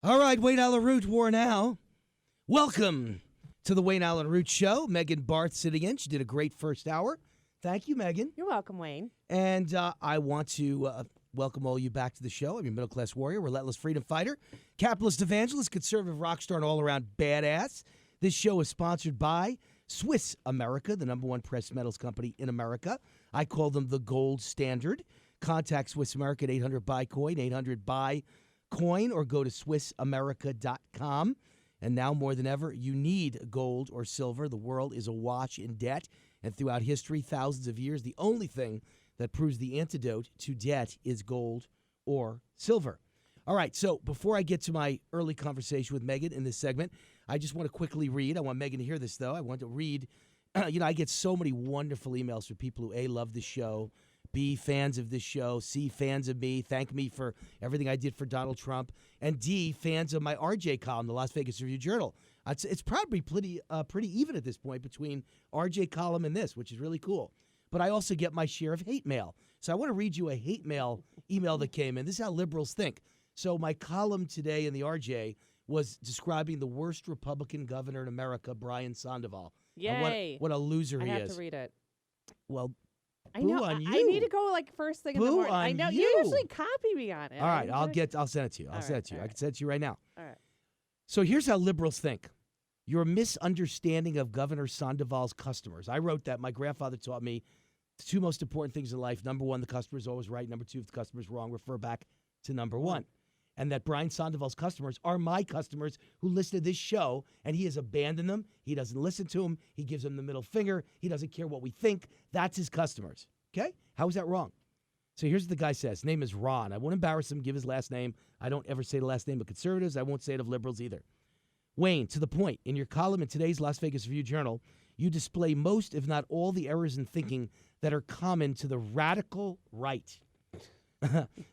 All right, Wayne Allyn Root, War Now. Welcome to the Wayne Allyn Root Show. Megan Barth sitting in. She did a great first hour. Thank you, Megan. You're welcome, Wayne. And I want to welcome all you back to the show. I'm your middle-class warrior, relentless freedom fighter, capitalist evangelist, conservative rock star, and all-around badass. This show is sponsored by Swiss America, the #1 pressed metals company in America. I call them the gold standard. Contact Swiss America at 800-BUY-COIN, 800-BUY-COIN, or go to SwissAmerica.com. And now more than ever, you need gold or silver. The world is awash in debt. And throughout history, thousands of years, the only thing that proves the antidote to debt is gold or silver. All right, so before I get to my early conversation with Megan in this segment, I just want to quickly read. I want Megan to hear this, though. I want to read. I get so many wonderful emails from people who, A, love the show, B, fans of this show, C, fans of me, thank me for everything I did for Donald Trump, and D, fans of my RJ column, the Las Vegas Review-Journal. It's probably pretty even at this point between RJ column and this, which is really cool. But I also get my share of hate mail. So I want to read you a hate mail email that came in. This is how liberals think. So my column today in the RJ was describing the worst Republican governor in America, Brian Sandoval. Yay. What a loser he is. I have to read it. Well, I know. on you. I need to go like first thing in the morning. I know. You usually copy me on it. All right, I'll send it to you. I'll send it to you. I can send it to you right now. All right. So here's how liberals think. Your misunderstanding of Governor Sandoval's customers. I wrote that. My grandfather taught me the two most important things in life. Number one, the customer is always right. Number two, if the customer is wrong, refer back to number one. And that Brian Sandoval's customers are my customers who listen to this show, and he has abandoned them. He doesn't listen to them. He gives them the middle finger. He doesn't care what we think. That's his customers. Okay? How is that wrong? So here's what the guy says. His name is Ron. I won't embarrass him, give his last name. I don't ever say the last name of conservatives. I won't say it of liberals either. Wayne, to the point, in your column in today's Las Vegas Review-Journal, you display most, if not all, the errors in thinking that are common to the radical right.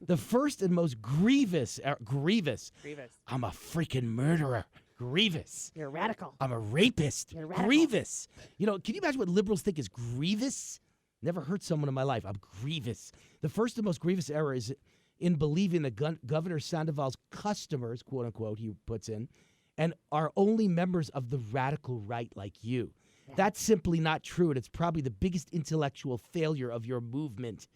The first and most grievous. I'm a freaking murderer. Grievous. You're radical. I'm a rapist. You're radical. Grievous. You know, can you imagine what liberals think is grievous? Never hurt someone in my life. I'm grievous. The first and most grievous error is in believing that Governor Sandoval's customers, quote unquote, he puts in, and are only members of the radical right like you. Yeah. That's simply not true, and it's probably the biggest intellectual failure of your movement.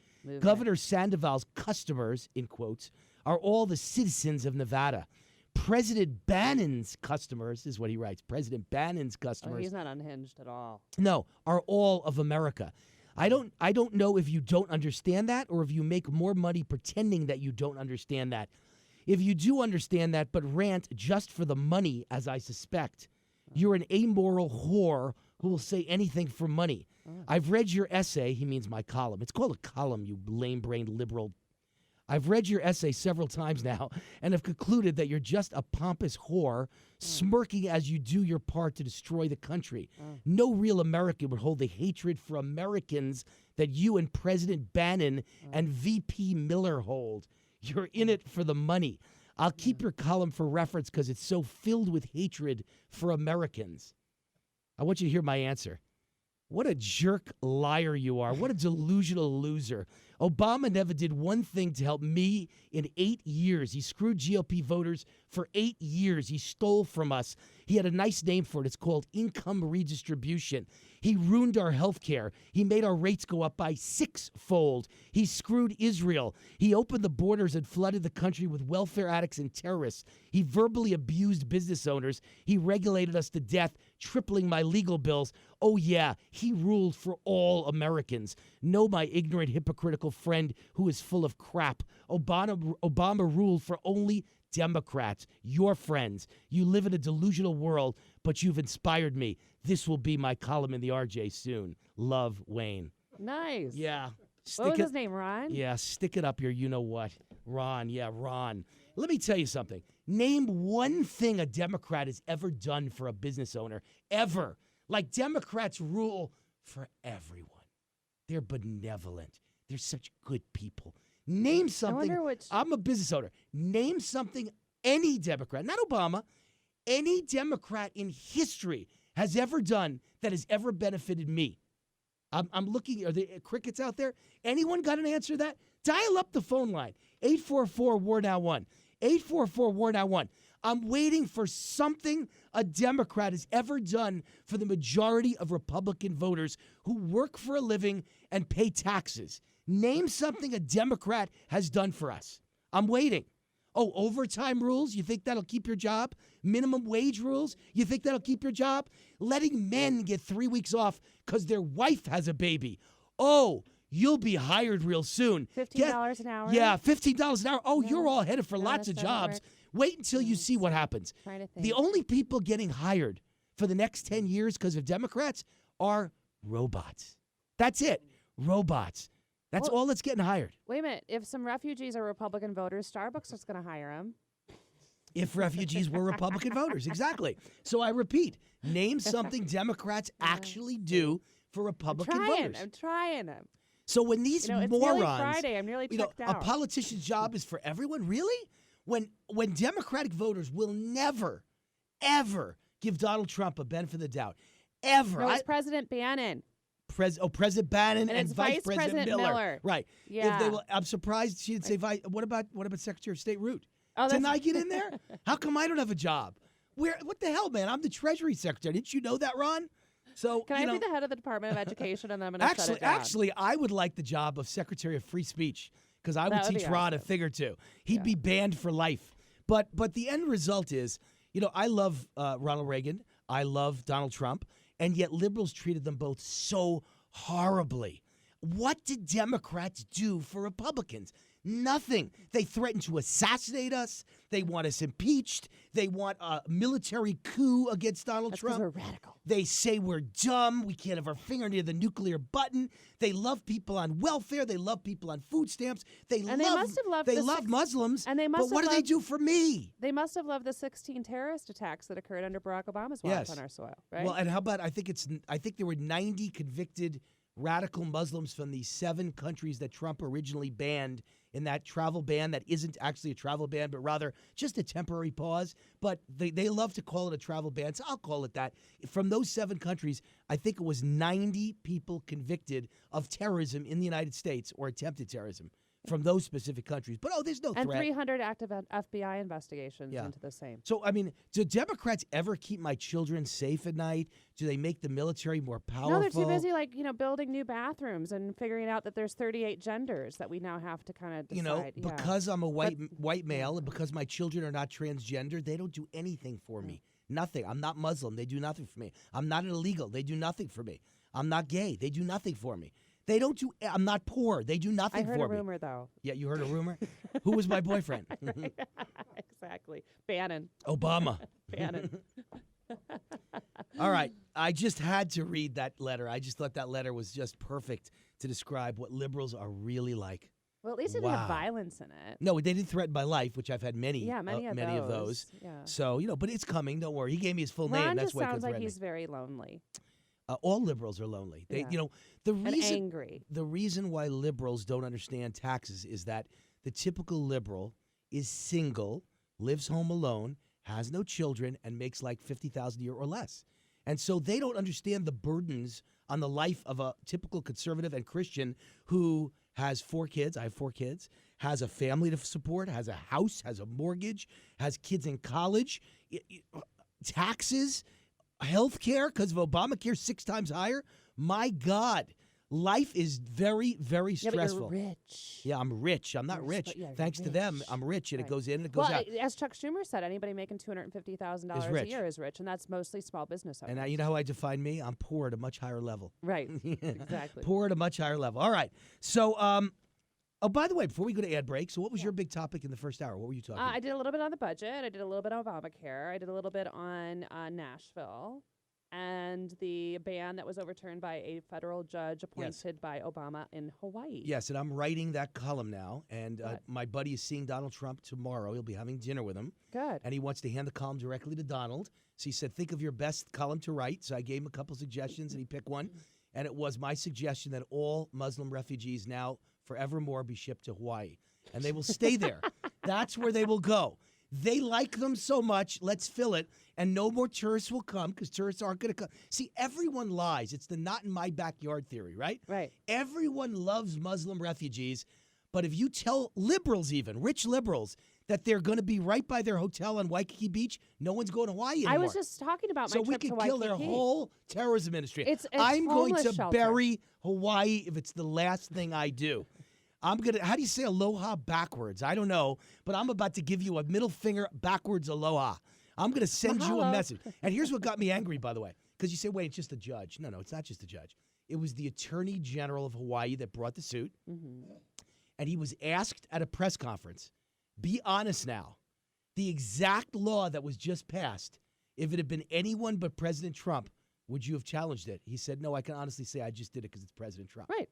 Governor Sandoval's customers, in quotes, are all the citizens of Nevada. President Bannon's customers, is what he writes, President Bannon's customers. Oh, he's not unhinged at all. No, are all of America. I don't know if you don't understand that or if you make more money pretending that you don't understand that. If you do understand that but rant just for the money, as I suspect, you're an amoral whore who will say anything for money. I've read your essay. He means my column. It's called a column, you lame-brained liberal. I've read your essay several times now and have concluded that you're just a pompous whore smirking as you do your part to destroy the country. No real American would hold the hatred for Americans that you and President Bannon and VP Miller hold. You're in it for the money. I'll keep your column for reference because it's so filled with hatred for Americans. I want you to hear my answer. What a jerk liar you are. What a delusional loser. Obama never did one thing to help me in 8 years. He screwed GOP voters for 8 years. He stole from us. He had a nice name for it. It's called income redistribution. He ruined our health care. He made our rates go up by 6-fold. He screwed Israel. He opened the borders and flooded the country with welfare addicts and terrorists. He verbally abused business owners. He regulated us to death, tripling my legal bills. Oh, yeah, he ruled for all Americans. No, my ignorant, hypocritical friend who is full of crap. Obama ruled for only Democrats, your friends. You live in a delusional world, but you've inspired me. This will be my column in the RJ soon. Love, Wayne. Nice. Yeah. What was his name, Ron? Yeah, stick it up your you-know-what. Ron, yeah, Ron. Let me tell you something. Name one thing a Democrat has ever done for a business owner, ever. Like Democrats rule for everyone. They're benevolent. They're such good people. Name something. I'm a business owner. Name something any Democrat, not Obama, any Democrat in history has ever done that has ever benefited me. I'm looking. Are there crickets out there? Anyone got an answer to that? Dial up the phone line. 844-WAR-NOW-1. 844-WAR-NOW-1. I'm waiting for something a Democrat has ever done for the majority of Republican voters who work for a living and pay taxes. Name something a Democrat has done for us. I'm waiting. Oh, overtime rules? You think that'll keep your job? Minimum wage rules? You think that'll keep your job? Letting men get 3 weeks off because their wife has a baby. Oh, you'll be hired real soon. $15 an hour? Yeah, $15 an hour. Oh, No. you're all headed for No, lots of that's not jobs. Wait until you see what happens. Trying to think. The only people getting hired for the next 10 years because of Democrats are robots. That's it. Robots. That's all that's getting hired. Wait a minute. If some refugees are Republican voters, Starbucks is going to hire them. If refugees were Republican voters. Exactly. So I repeat, name something Democrats actually do for Republican voters. I'm trying. So when these it's morons, nearly Friday. I'm nearly checked a out. politician's job is for everyone, really? When Democratic voters will never, ever give Donald Trump a benefit of the doubt. Ever. No, it's President Bannon. President Bannon and it's Vice President Miller. Right. Yeah. If they will, I'm surprised she didn't say vice. What about Secretary of State Root? Oh, Didn't I get in there? How come I don't have a job? What the hell, man? I'm the Treasury Secretary. Didn't you know that, Ron? So Can I be the head of the Department of Education and then I'm going to shut it down? Actually, I would like the job of Secretary of Free Speech because I would teach Ron a thing or two. He'd be banned for life. But the end result is, I love Ronald Reagan. I love Donald Trump. And yet liberals treated them both so horribly. What did Democrats do for Republicans? Nothing. They threaten to assassinate us. They want us impeached. They want a military coup against Donald Trump. We're radical. They say we're dumb. We can't have our finger near the nuclear button. They love people on welfare. They love people on food stamps. They love Muslims. And they but what do they do for me? They must have loved the 16 terrorist attacks that occurred under Barack Obama's watch on our soil, right? Well, and how about I think there were 90 convicted radical Muslims from the 7 countries that Trump originally banned in that travel ban that isn't actually a travel ban, but rather just a temporary pause. But they love to call it a travel ban, so I'll call it that. From those 7 countries, I think it was 90 people convicted of terrorism in the United States or attempted terrorism from those specific countries. But, there's no threat. And 300 active FBI investigations into the same. So, do Democrats ever keep my children safe at night? Do they make the military more powerful? No, they're too busy, building new bathrooms and figuring out that there's 38 genders that we now have to kind of decide. Because I'm a white male and because my children are not transgender, they don't do anything for me. Nothing. I'm not Muslim. They do nothing for me. I'm not illegal. They do nothing for me. I'm not gay. They do nothing for me. They don't do. I'm not poor. They do nothing for me. I heard a rumor, though. Yeah, you heard a rumor? Who was my boyfriend? Exactly. Bannon. Obama. Bannon. All right. I just had to read that letter. I just thought that letter was just perfect to describe what liberals are really like. Well, at least it didn't have violence in it. No, they didn't threaten my life, which I've had many of those. Yeah. So, but it's coming. Don't worry. He gave me his full name. Ron That's just why sounds he like he's very lonely. All liberals are lonely. They, the reason and angry. The reason why liberals don't understand taxes is that the typical liberal is single, lives home alone, has no children, and makes like $50,000 a year or less. And so they don't understand the burdens on the life of a typical conservative and Christian who has 4 kids. I have 4 kids. Has a family to support. Has a house. Has a mortgage. Has kids in college. Taxes. Health care because of Obamacare 6 times higher. My God, life is very, very stressful. But you're rich. Yeah, I'm rich. I'm not rich. Thanks to them, I'm rich, and it goes in and it goes out. As Chuck Schumer said, anybody making $250,000 a year is rich, and that's mostly small business owners. And you know how I define me? I'm poor at a much higher level. Right. Exactly. Poor at a much higher level. All right. So, by the way, before we go to ad break, so what was your big topic in the first hour? What were you talking about? I did a little bit on the budget. I did a little bit on Obamacare. I did a little bit on Nashville and the ban that was overturned by a federal judge appointed by Obama in Hawaii. Yes, and I'm writing that column now, and my buddy is seeing Donald Trump tomorrow. He'll be having dinner with him. Good. And he wants to hand the column directly to Donald. So he said, think of your best column to write. So I gave him a couple suggestions, and he picked one. And it was my suggestion that all Muslim refugees now forevermore be shipped to Hawaii. And they will stay there. That's where they will go. They like them so much, let's fill it, and no more tourists will come because tourists aren't going to come. See, everyone lies. It's the not in my backyard theory, right? Right. Everyone loves Muslim refugees, but if you tell liberals even, rich liberals, that they're going to be right by their hotel on Waikiki Beach. No one's going to Hawaii anymore. I was just talking about my so we trip to could Waikiki. kill their whole terrorism industry. It's I'm going to shelter. bury Hawaii if it's the last thing I do. I'm going to, how do you say aloha backwards? I don't know, but I'm about to give you a middle finger backwards aloha. I'm going to send you a message. And here's what got me angry, by the way, because you say, wait, it's just a judge. No, it's not just a judge. It was the Attorney General of Hawaii that brought the suit. Mm-hmm. And he was asked at a press conference, be honest now. The exact law that was just passed, if it had been anyone but President Trump, would you have challenged it? He said, no, I can honestly say I just did it because it's President Trump. Right.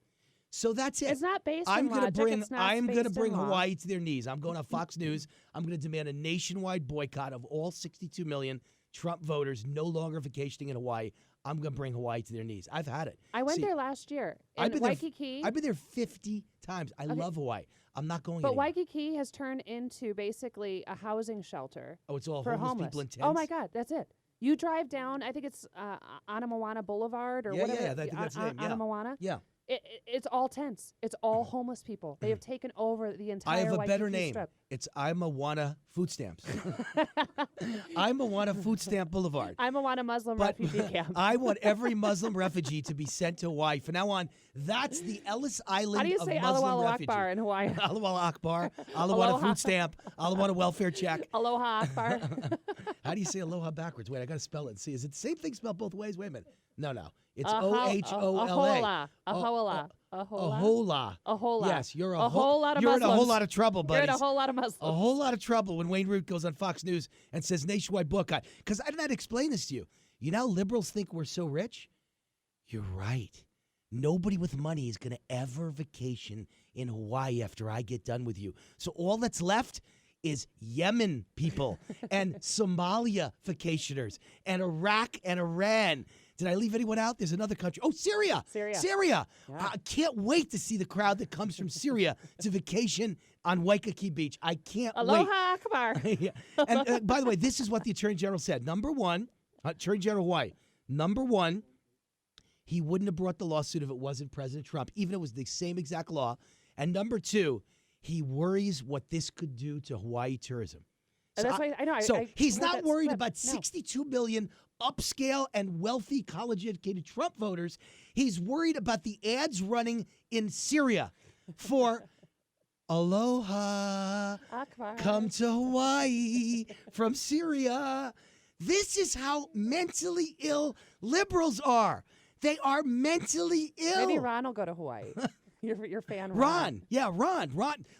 So that's it. It's not based on logic. I'm going to bring Hawaii to their knees. I'm going on Fox News. I'm going to demand a nationwide boycott of all 62 million Trump voters no longer vacationing in Hawaii. I'm going to bring Hawaii to their knees. I've had it. I went there last year in Waikiki. I've been there 50 times. I love Hawaii. I'm not going But anymore. Waikiki has turned into basically a housing shelter. Oh, it's all for homeless people in tents? Oh, my God. That's it. You drive down, I think it's Anamoana Boulevard or whatever. Yeah, I think that's the name. Anamoana. Yeah. It's all tents. It's all homeless people. They have taken over the entire I have a Waikiki better name. Strip. It's Imawana Food Stamps. Imawana Food Stamp Boulevard. Imawana Muslim refugee camp. I want every Muslim refugee to be sent to Hawaii. From now on, that's the Ellis Island How do you of say Muslim Alawala refugees. Akbar in Hawaii? Alawala Akbar. Alawana Aloha. Food Stamp. Alawana Welfare Check. Aloha Akbar. How do you say aloha backwards? Wait, I got to spell it and see. Is it the same thing spelled both ways? Wait a minute. No. It's O-H-O-L-A. Ahola. Ahola. Ahola. Yes, you're a whole lot of You're in a whole Muslims. lot of trouble, buddy. You're in a whole lot of Muslims. A whole lot of trouble when Wayne Root goes on Fox News and says nationwide boycott. Because I did not explain this to you. You know how liberals think we're so rich? You're right. Nobody with money is going to ever vacation in Hawaii after I get done with you. So all that's left is Yemen people and Somalia vacationers and Iraq and Iran. Did I leave anyone out? There's another country. Oh, Syria. Yeah. I can't wait to see the crowd that comes from Syria to vacation on Waikiki Beach. I can't wait. Aloha Akbar. Yeah. And by the way, this is what the Attorney General said. Number one, Attorney General Hawaii. Number one, he wouldn't have brought the lawsuit if it wasn't President Trump, even if it was the same exact law. And number two, he worries what this could do to Hawaii tourism. So that's why I know. So he's not worried slip. about 62 million upscale and wealthy college-educated Trump voters. He's worried about the ads running in Syria for Aloha, Akbar. come to Hawaii from Syria. This is how mentally ill liberals are. They are mentally ill. Maybe Ron will go to Hawaii. Your fan Ron. Yeah, Ron.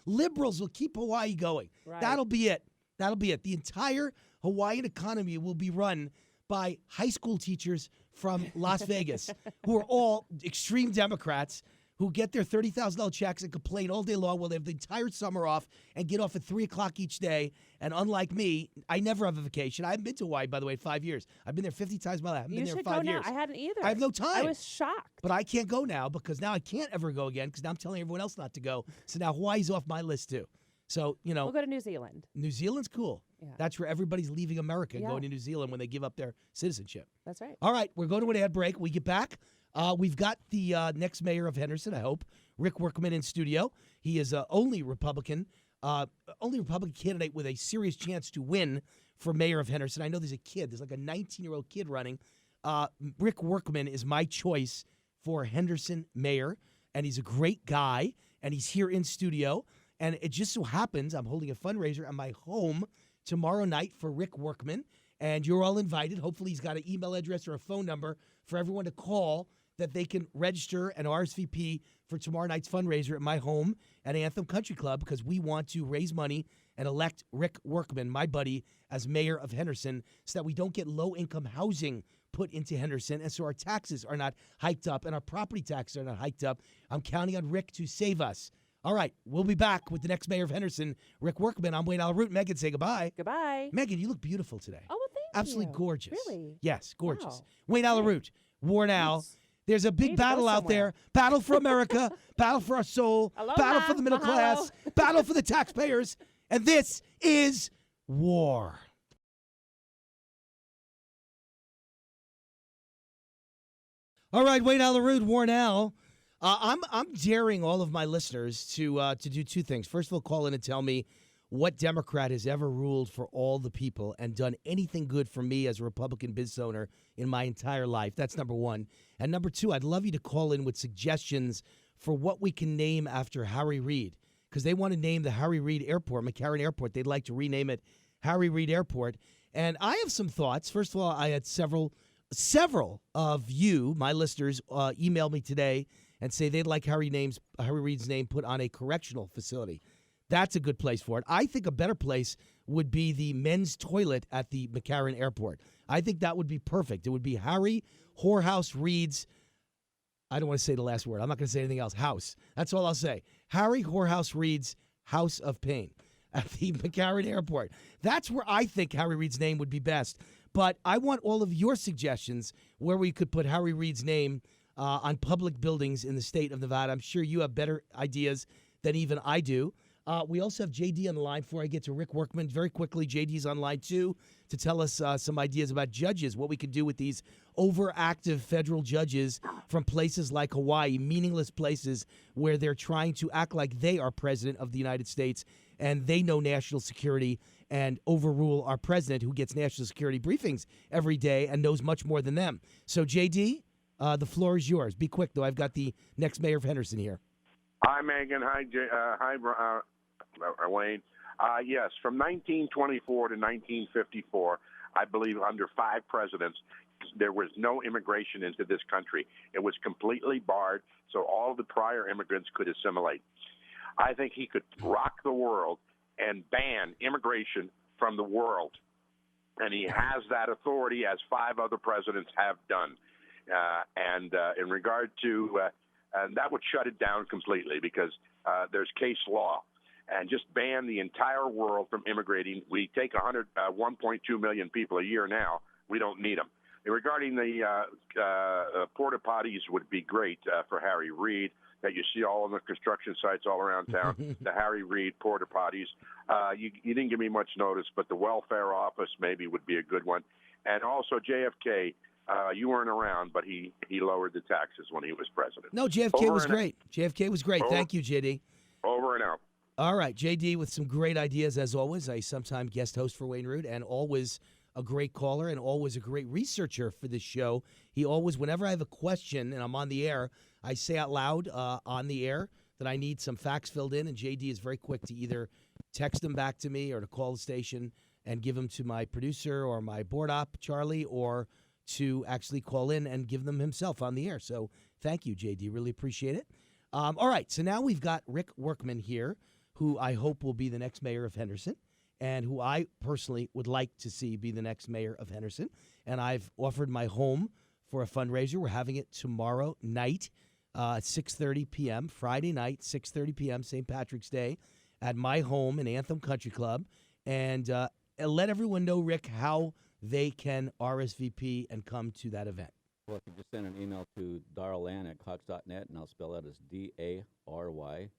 Liberals will keep Hawaii going. Right. That'll be it. The entire Hawaiian economy will be run by high school teachers from Las Vegas who are all extreme Democrats who get their $30,000 checks and complain all day long while they have the entire summer off and get off at 3 o'clock each day. And unlike me, I never have a vacation. I haven't been to Hawaii, by the way, in 5 years. I've been there 50 times in my life. I haven't been there in 5 years. I hadn't either. I have no time. I was shocked. But I can't go now because now I can't ever go again because now I'm telling everyone else not to go. So now Hawaii's off my list too. So, we'll go to New Zealand. New Zealand's cool. Yeah. That's where everybody's leaving America and going to New Zealand when they give up their citizenship. That's right. All right, we're going to an ad break. We get back. We've got the next mayor of Henderson, I hope, Rick Workman, in studio. He is only Republican candidate with a serious chance to win for mayor of Henderson. I know there's like a 19-year-old kid running. Rick Workman is my choice for Henderson mayor, and he's a great guy, and he's here in studio. And it just so happens I'm holding a fundraiser at my home tomorrow night for Rick Workman, and you're all invited. Hopefully he's got an email address or a phone number for everyone to call that they can register and RSVP for tomorrow night's fundraiser at my home at Anthem Country Club, because we want to raise money and elect Rick Workman, my buddy, as mayor of Henderson so that we don't get low-income housing put into Henderson, and so our taxes are not hiked up and our property taxes are not hiked up. I'm counting on Rick to save us. All right, we'll be back with the next mayor of Henderson, Rick Workman. I'm Wayne Allyn. Megan, say goodbye. Goodbye. Megan, you look beautiful today. Oh, well, thank Absolutely you. gorgeous. Really? Yes, gorgeous. Wow. Wayne Allyn, War Now. Yes. There's a need big to go battle out somewhere. there. Battle for America. Battle for our soul. Aloha. Battle for the middle Mahalo. class. Battle for the taxpayers. And this is war. All right, Wayne Allyn, War Now. I'm daring all of my listeners to do two things. First of all, call in and tell me what Democrat has ever ruled for all the people and done anything good for me as a Republican business owner in my entire life. That's number one. And number two, I'd love you to call in with suggestions for what we can name after Harry Reid, because they want to name the Harry Reid Airport, McCarran Airport. They'd like to rename it Harry Reid Airport. And I have some thoughts. First of all, I had several of you, my listeners, email me today and say they'd like Harry Reid's name put on a correctional facility. That's a good place for it. I think a better place would be the men's toilet at the McCarran Airport. I think that would be perfect. It would be Harry Whorehouse Reid's, I don't want to say the last word. I'm not going to say anything else. House. That's all I'll say. Harry Whorehouse Reid's House of Pain at the McCarran Airport. That's where I think Harry Reid's name would be best. But I want all of your suggestions where we could put Harry Reid's name on public buildings in the state of Nevada. I'm sure you have better ideas than even I do. We also have JD on the line before I get to Rick Workman. Very quickly, JD's on line too to tell us some ideas about judges, what we could do with these overactive federal judges from places like Hawaii, meaningless places where they're trying to act like they are president of the United States and they know national security and overrule our president who gets national security briefings every day and knows much more than them. So, JD, the floor is yours. Be quick, though. I've got the next mayor of Henderson here. Hi, Megan. Hi, Wayne. Yes, from 1924 to 1954, I believe under 5 presidents, there was no immigration into this country. It was completely barred, so all the prior immigrants could assimilate. I think he could rock the world and ban immigration from the world, and he has that authority, as 5 other presidents have done. In regard to and that would shut it down completely because there's case law. And just ban the entire world from immigrating. We take 1.2 million people a year now. We don't need them. Regarding the porta potties would be great for Harry Reid, that you see all on the construction sites all around town, the Harry Reid porta potties. You didn't give me much notice, but the welfare office maybe would be a good one. And also JFK, you weren't around, but he lowered the taxes when he was president. No, JFK was great. JFK was great. Thank you, JD. Over and out. All right, JD with some great ideas as always. I sometime guest host for Wayne Root and always a great caller and always a great researcher for this show. He always, whenever I have a question and I'm on the air, I say out loud on the air that I need some facts filled in, and JD is very quick to either text them back to me or to call the station and give them to my producer or my board op, Charlie, or to actually call in and give them himself on the air. So thank you, JD. Really appreciate it. All right, so now we've got Rick Workman here, who I hope will be the next mayor of Henderson and who I personally would like to see be the next mayor of Henderson. And I've offered my home for a fundraiser. We're having it tomorrow night, 6:30 p.m., Friday night, 6:30 p.m., St. Patrick's Day, at my home in Anthem Country Club. And let everyone know, Rick, how they can RSVP and come to that event. Well, if you just send an email to Allyn at Cox.net, and I'll spell that as DARYLLANN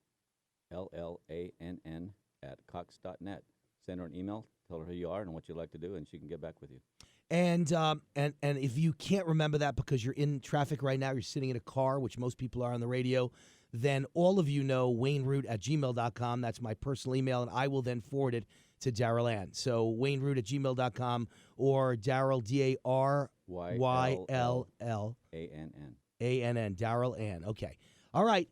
at Cox.net. Send her an email, tell her who you are and what you'd like to do, and she can get back with you. And if you can't remember that because you're in traffic right now, you're sitting in a car, which most people are on the radio, then all of you know WayneRoot@gmail.com. That's my personal email, and I will then forward it to Darryl Ann. So WayneRoot@gmail.com or Darryl, DARYLLANN. Darryl Ann. Okay. All right.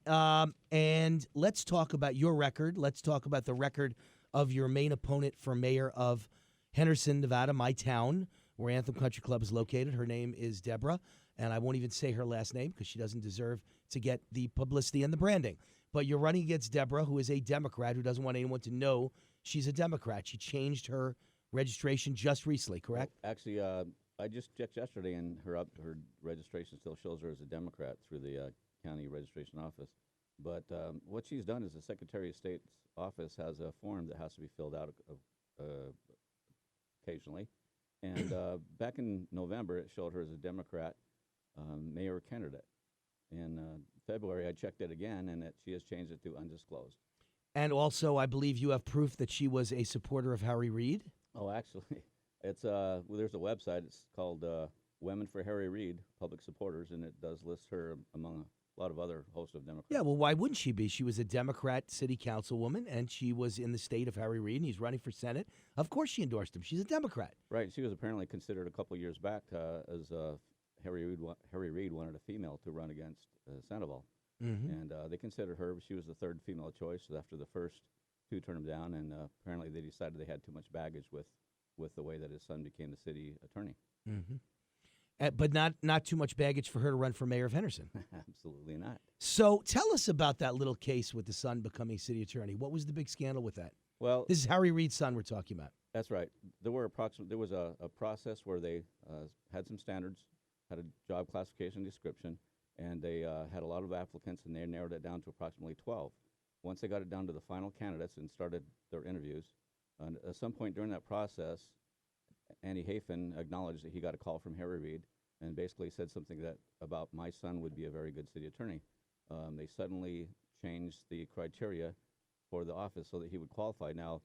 And let's talk about your record. Let's talk about the record of your main opponent for mayor of Henderson, Nevada, my town, where Anthem Country Club is located. Her name is Deborah, and I won't even say her last name because she doesn't deserve to get the publicity and the branding. But you're running against Deborah, who is a Democrat, who doesn't want anyone to know she's a Democrat. She changed her registration just recently, correct? Well, actually, I just checked yesterday, and her registration still shows her as a Democrat through the county registration office. But what she's done is the Secretary of State's office has a form that has to be filled out occasionally. And back in November, it showed her as a Democrat mayor candidate. In February, I checked it again, and she has changed it to undisclosed. And also, I believe you have proof that she was a supporter of Harry Reid. Oh, actually, it's there's a website. It's called Women for Harry Reid, Public Supporters, and it does list her among a lot of other hosts of Democrats. Yeah, well, why wouldn't she be? She was a Democrat city councilwoman, and she was in the state of Harry Reid, and he's running for Senate. Of course she endorsed him. She's a Democrat. Right. She was apparently considered a couple of years back as Harry Reid wanted a female to run against Sandoval. And they considered her, but she was the third female choice after the first two turned him down, and apparently they decided they had too much baggage with the way that his son became the city attorney. But not too much baggage for her to run for mayor of Henderson. Absolutely not. So tell us about that little case with the son becoming city attorney. What was the big scandal with that? Well, This is Harry Reid's son we're talking about. that's right. There was a process where they had some standards, had a job classification description, and they had a lot of applicants, and they narrowed it down to approximately 12. Once they got it down to the final candidates and started their interviews, and at some point during that process, Andy Hafen acknowledged that he got a call from Harry Reid and basically said something that about my son would be a very good city attorney. They suddenly changed the criteria for the office so that he would qualify. Now,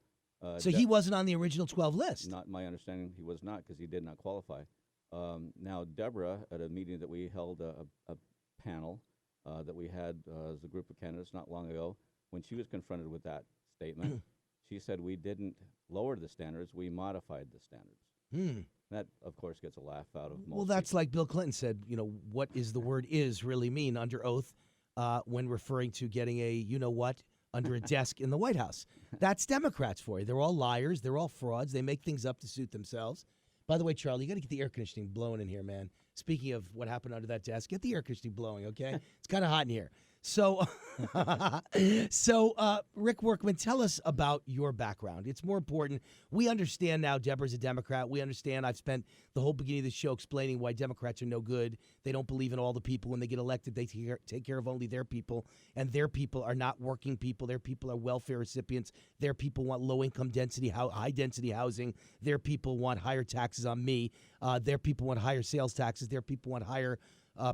So he wasn't on the original 12 list. not my understanding, he was not, because he did not qualify. Now, Deborah, at a meeting that we held, a panel that we had as a group of candidates not long ago, when she was confronted with that statement, she said we didn't lower the standards, we modified the standards. That, of course, gets a laugh out of most Well, that's people. like Bill Clinton said, what is the word is really mean under oath when referring to getting a you-know-what under a desk in the White House. That's Democrats for you. They're all liars. They're all frauds. They make things up to suit themselves. By the way, Charlie, you got to get the air conditioning blowing in here, man. Speaking of what happened under that desk, get the air conditioning blowing, okay? It's kind of hot in here. So, Rick Workman, tell us about your background. It's more important. We understand now Deborah's a Democrat. We understand. I've spent the whole beginning of the show explaining why Democrats are no good. They don't believe in all the people. When they get elected, they take care of only their people, and their people are not working people. Their people are welfare recipients. Their people want low-income density, high-density housing. Their people want higher taxes on me. Their people want higher sales taxes. Their people want higher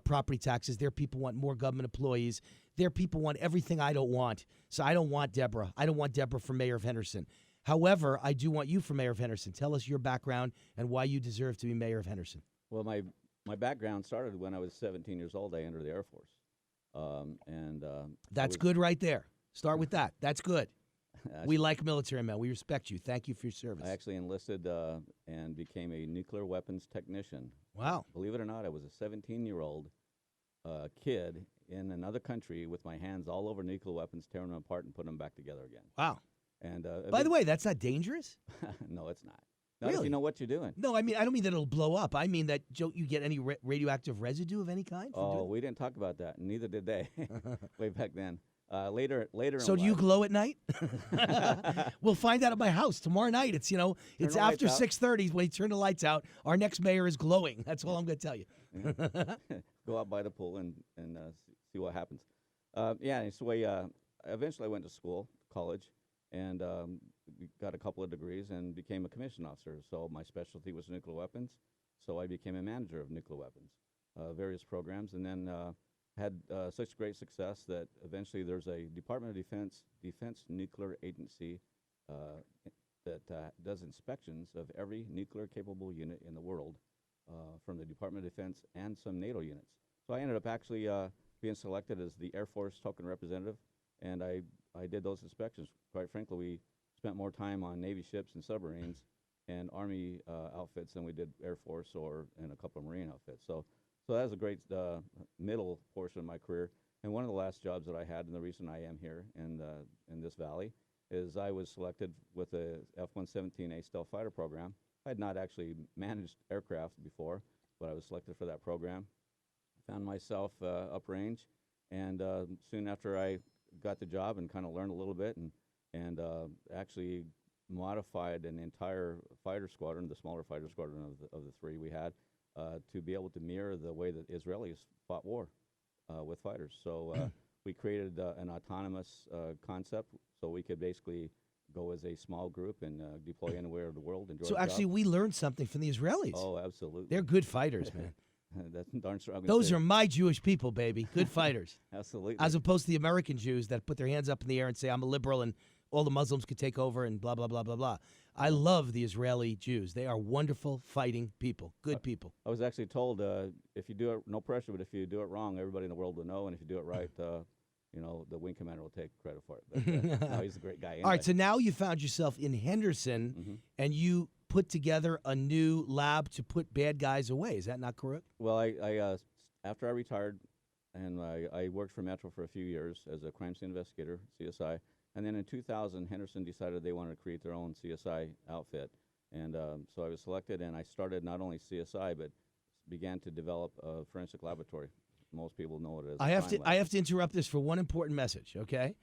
property taxes. Their people want more government employees. Their people want everything I don't want. So I don't want Deborah. I don't want Deborah for mayor of Henderson. However, I do want you for mayor of Henderson. Tell us your background and why you deserve to be mayor of Henderson. Well, my background started when I was 17 years old. I entered the Air Force. That's good right there. Start with that. That's good. We like military men. We respect you. Thank you for your service. I actually enlisted and became a nuclear weapons technician. Wow. Believe it or not, I was a 17-year-old kid in another country with my hands all over nuclear weapons, tearing them apart and putting them back together again. Wow. And By the way, that's not dangerous? no, it's not. Not Really? if you know what you're doing. No, I mean, I don't mean that it'll blow up. I mean that don't you get any radioactive residue of any kind? from Oh, doing- we didn't talk about that, and neither did they way back then. Later. So in do you life- glow at night? We'll find out at my house tomorrow night. It's it's the lights after out. 6:30 when you turn the lights out. Our next mayor is glowing. That's all I'm going to tell you. Go out by the pool and see what happens. So eventually I went to school, college, and got a couple of degrees and became a commissioned officer. So my specialty was nuclear weapons. So I became a manager of nuclear weapons, various programs, and then had such great success that eventually there's a Department of Defense Nuclear Agency that does inspections of every nuclear-capable unit in the world from the Department of Defense and some NATO units. So I ended up actually being selected as the Air Force token representative, and I did those inspections. Quite frankly, we spent more time on Navy ships and submarines and Army outfits than we did Air Force and a couple of Marine outfits. So that was a great middle portion of my career. And one of the last jobs that I had, and the reason I am here in this valley, is I was selected with the F-117A stealth fighter program. I had not actually managed aircraft before, but I was selected for that program. Found myself uprange, and soon after I got the job and kind of learned a little bit and actually modified an entire fighter squadron, the smaller fighter squadron of the three we had, to be able to mirror the way that Israelis fought war with fighters. So we created an autonomous concept so we could basically go as a small group and deploy anywhere in the world. And do So our actually, job. we learned something from the Israelis. Oh, absolutely. They're good fighters, man. That's darn sure. Those are my Jewish people, baby. Good fighters. absolutely. As opposed to the American Jews that put their hands up in the air and say, I'm a liberal and all the Muslims could take over and blah, blah, blah, blah, blah. I love the Israeli Jews. They are wonderful fighting people, good people. I was actually told if you do it, no pressure, but if you do it wrong, everybody in the world will know, and if you do it right, the wing commander will take credit for it. But no, he's a great guy. Anyway. All right, so now you found yourself in Henderson, and you put together a new lab to put bad guys away. Is that not correct? Well, I after I retired, and I worked for Metro for a few years as a crime scene investigator, CSI. And then in 2000, Henderson decided they wanted to create their own CSI outfit. And so I was selected, and I started not only CSI, but began to develop a forensic laboratory. Most people know it as I have to interrupt this for one important message, okay?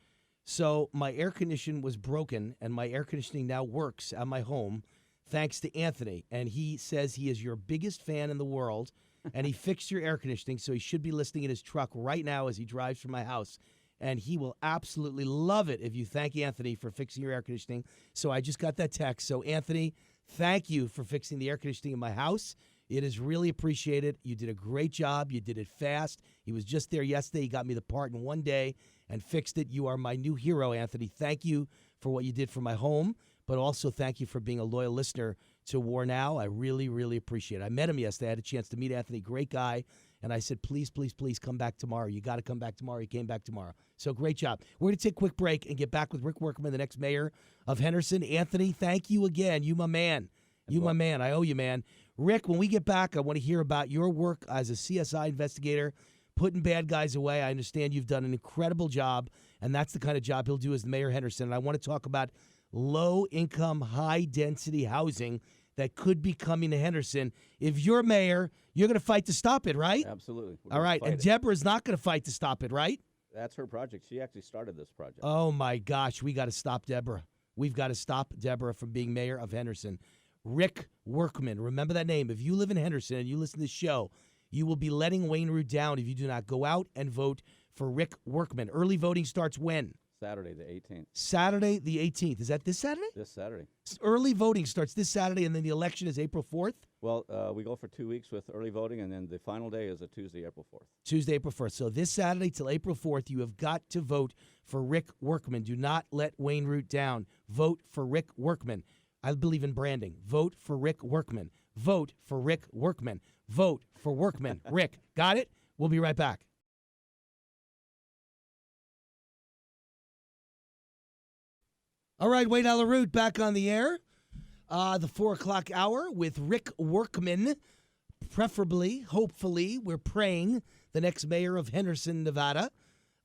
So my air condition was broken, and my air conditioning now works at my home thanks to Anthony. And he says he is your biggest fan in the world, and he fixed your air conditioning, so he should be listening in his truck right now as he drives from my house. And he will absolutely love it if you thank Anthony for fixing your air conditioning. So I just got that text. So, Anthony, thank you for fixing the air conditioning in my house. It is really appreciated. You did a great job. You did it fast. He was just there yesterday. He got me the part in one day and fixed it. You are my new hero, Anthony. Thank you for what you did for my home, but also thank you for being a loyal listener to War Now. I really, really appreciate it. I met him yesterday. I had a chance to meet Anthony. Great guy. And I said, please, please, please come back tomorrow. You got to come back tomorrow. He came back tomorrow. So great job. We're going to take a quick break and get back with Rick Workman, the next mayor of Henderson. Anthony, thank you again. You my man. You my man. I owe you, man. Rick, when we get back, I want to hear about your work as a CSI investigator, putting bad guys away. I understand you've done an incredible job, and that's the kind of job he'll do as the mayor of Henderson. And I want to talk about low-income, high-density housing that could be coming to Henderson. If you're mayor, you're going to fight to stop it, right? Absolutely. All right, and Deborah's not going to fight to stop it, right? That's her project. She actually started this project. Oh, my gosh, we got to stop Deborah. We've got to stop Deborah from being mayor of Henderson. Rick Workman, remember that name. If you live in Henderson and you listen to this show, you will be letting Wayne Root down if you do not go out and vote for Rick Workman. Early voting starts when? Saturday, the 18th. Saturday, the 18th. Is that this Saturday? This Saturday. Early voting starts this Saturday, and then the election is April 4th? Well, we go for 2 weeks with early voting, and then the final day is a Tuesday, April 4th. Tuesday, April 1st. So this Saturday till April 4th, you have got to vote for Rick Workman. Do not let Wayne Root down. Vote for Rick Workman. I believe in branding. Vote for Rick Workman. Vote for Rick Workman. Vote for Workman. Rick, got it? We'll be right back. All right, Wayne Root back on the air. The 4 o'clock hour with Rick Workman. Preferably, hopefully, we're praying the next mayor of Henderson, Nevada,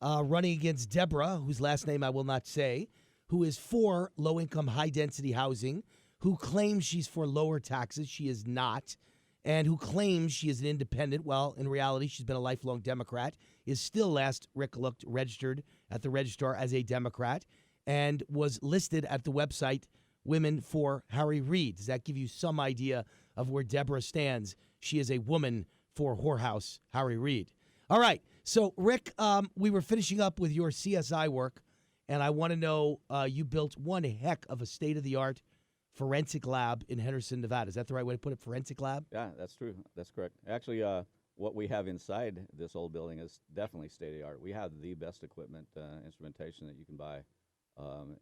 running against Deborah, whose last name I will not say, who is for low-income, high-density housing, who claims she's for lower taxes. She is not. And who claims she is an independent. Well, in reality, she's been a lifelong Democrat, is still, last Rick looked, registered at the registrar as a Democrat, and was listed at the website Women for Harry Reid. Does that give you some idea of where Deborah stands? She is a woman for whorehouse Harry Reid. All right. So, Rick, we were finishing up with your CSI work, and I want to know, you built one heck of a state-of-the-art forensic lab in Henderson, Nevada. Is that the right way to put it, forensic lab? Yeah, that's true. That's correct. Actually, what we have inside this old building is definitely state-of-the-art. We have the best equipment, instrumentation that you can buy.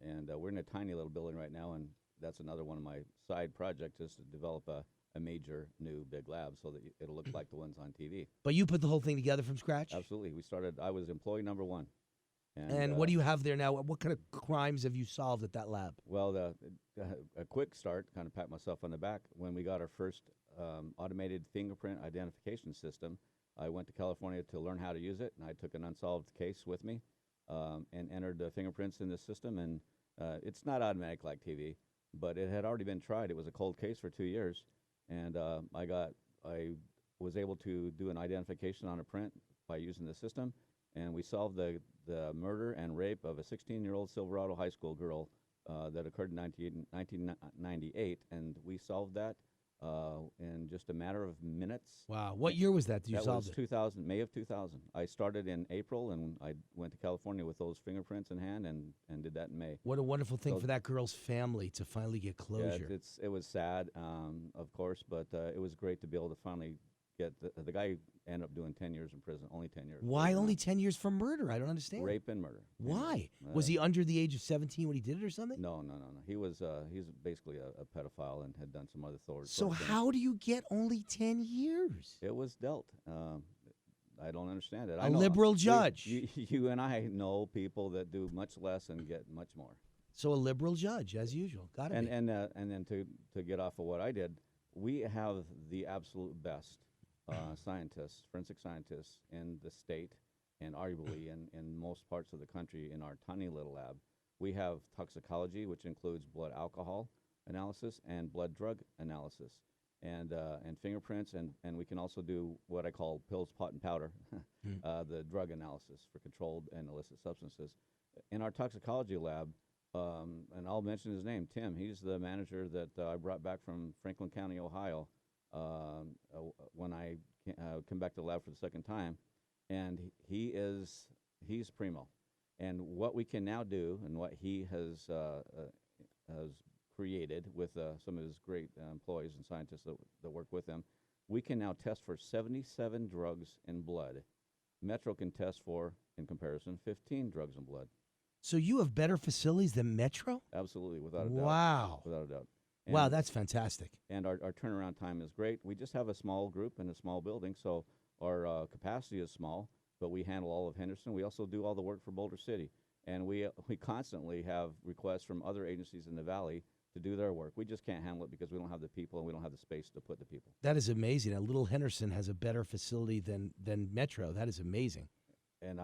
And we're in a tiny little building right now, and that's another one of my side projects is to develop a major new big lab so that it'll look like the ones on TV. But you put the whole thing together from scratch? Absolutely. I was employee number one. And what do you have there now? What kind of crimes have you solved at that lab? Well, a quick start, kind of pat myself on the back, when we got our first automated fingerprint identification system, I went to California to learn how to use it, and I took an unsolved case with me. And entered the fingerprints in the system, and it's not automatic like TV, but it had already been tried. It was a cold case for 2 years, and I was able to do an identification on a print by using the system, and we solved the murder and rape of a 16-year-old Silverado high school girl that occurred in 1998, and we solved that in just a matter of minutes. Wow. What year was that you solved it? That was 2000, May of 2000. I started in April, and I went to California with those fingerprints in hand and did that in May. What a wonderful thing for that girl's family to finally get closure. Yeah, it was sad, of course, but it was great to be able to finally get the guy ended up doing 10 years in prison, only 10 years. Why only 10 years for murder? I don't understand. Rape and murder. Why? Was he under the age of 17 when he did it or something? No. He's basically a pedophile and had done some other things. So how do you get only 10 years? It was dealt. I don't understand it. A liberal judge. You and I know people that do much less and get much more. So a liberal judge, as usual. Got it. And then to get off of what I did, we have the absolute best scientists, forensic scientists in the state, and arguably in most parts of the country in our tiny little lab. We have toxicology, which includes blood alcohol analysis and blood drug analysis, and fingerprints, and we can also do what I call pills, pot, and powder, the drug analysis for controlled and illicit substances. In our toxicology lab, and I'll mention his name, Tim. He's the manager that I brought back from Franklin County, Ohio, when I come back to the lab for the second time, and he's primo. And what we can now do, and what he has created with some of his great employees and scientists that work with him, we can now test for 77 drugs in blood. Metro can test for, in comparison, 15 drugs in blood. So you have better facilities than Metro? Absolutely, without a doubt. Wow. Without a doubt. Wow, that's fantastic. And our turnaround time is great. We just have a small group in a small building, so our capacity is small, but we handle all of Henderson. We also do all the work for Boulder City. And we constantly have requests from other agencies in the valley to do their work. We just can't handle it because we don't have the people and we don't have the space to put the people. That is amazing. And Little Henderson has a better facility than Metro. That is amazing. And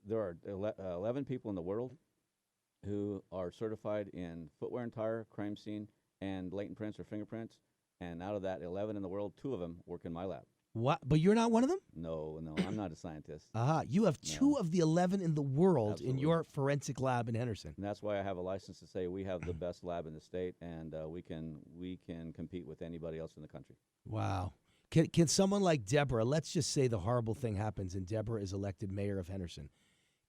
there are 11 people in the world who are certified in footwear and tire, crime scene, and latent prints or fingerprints. And out of that 11 in the world, 2 of them work in my lab. What? But you're not one of them? No, I'm not a scientist. You have 2 of the 11 in the world Absolutely. in your forensic lab in Henderson. And that's why I have a license to say we have the best lab in the state, and we can compete with anybody else in the country. Wow. Can someone like Deborah, let's just say the horrible thing happens and Deborah is elected mayor of Henderson.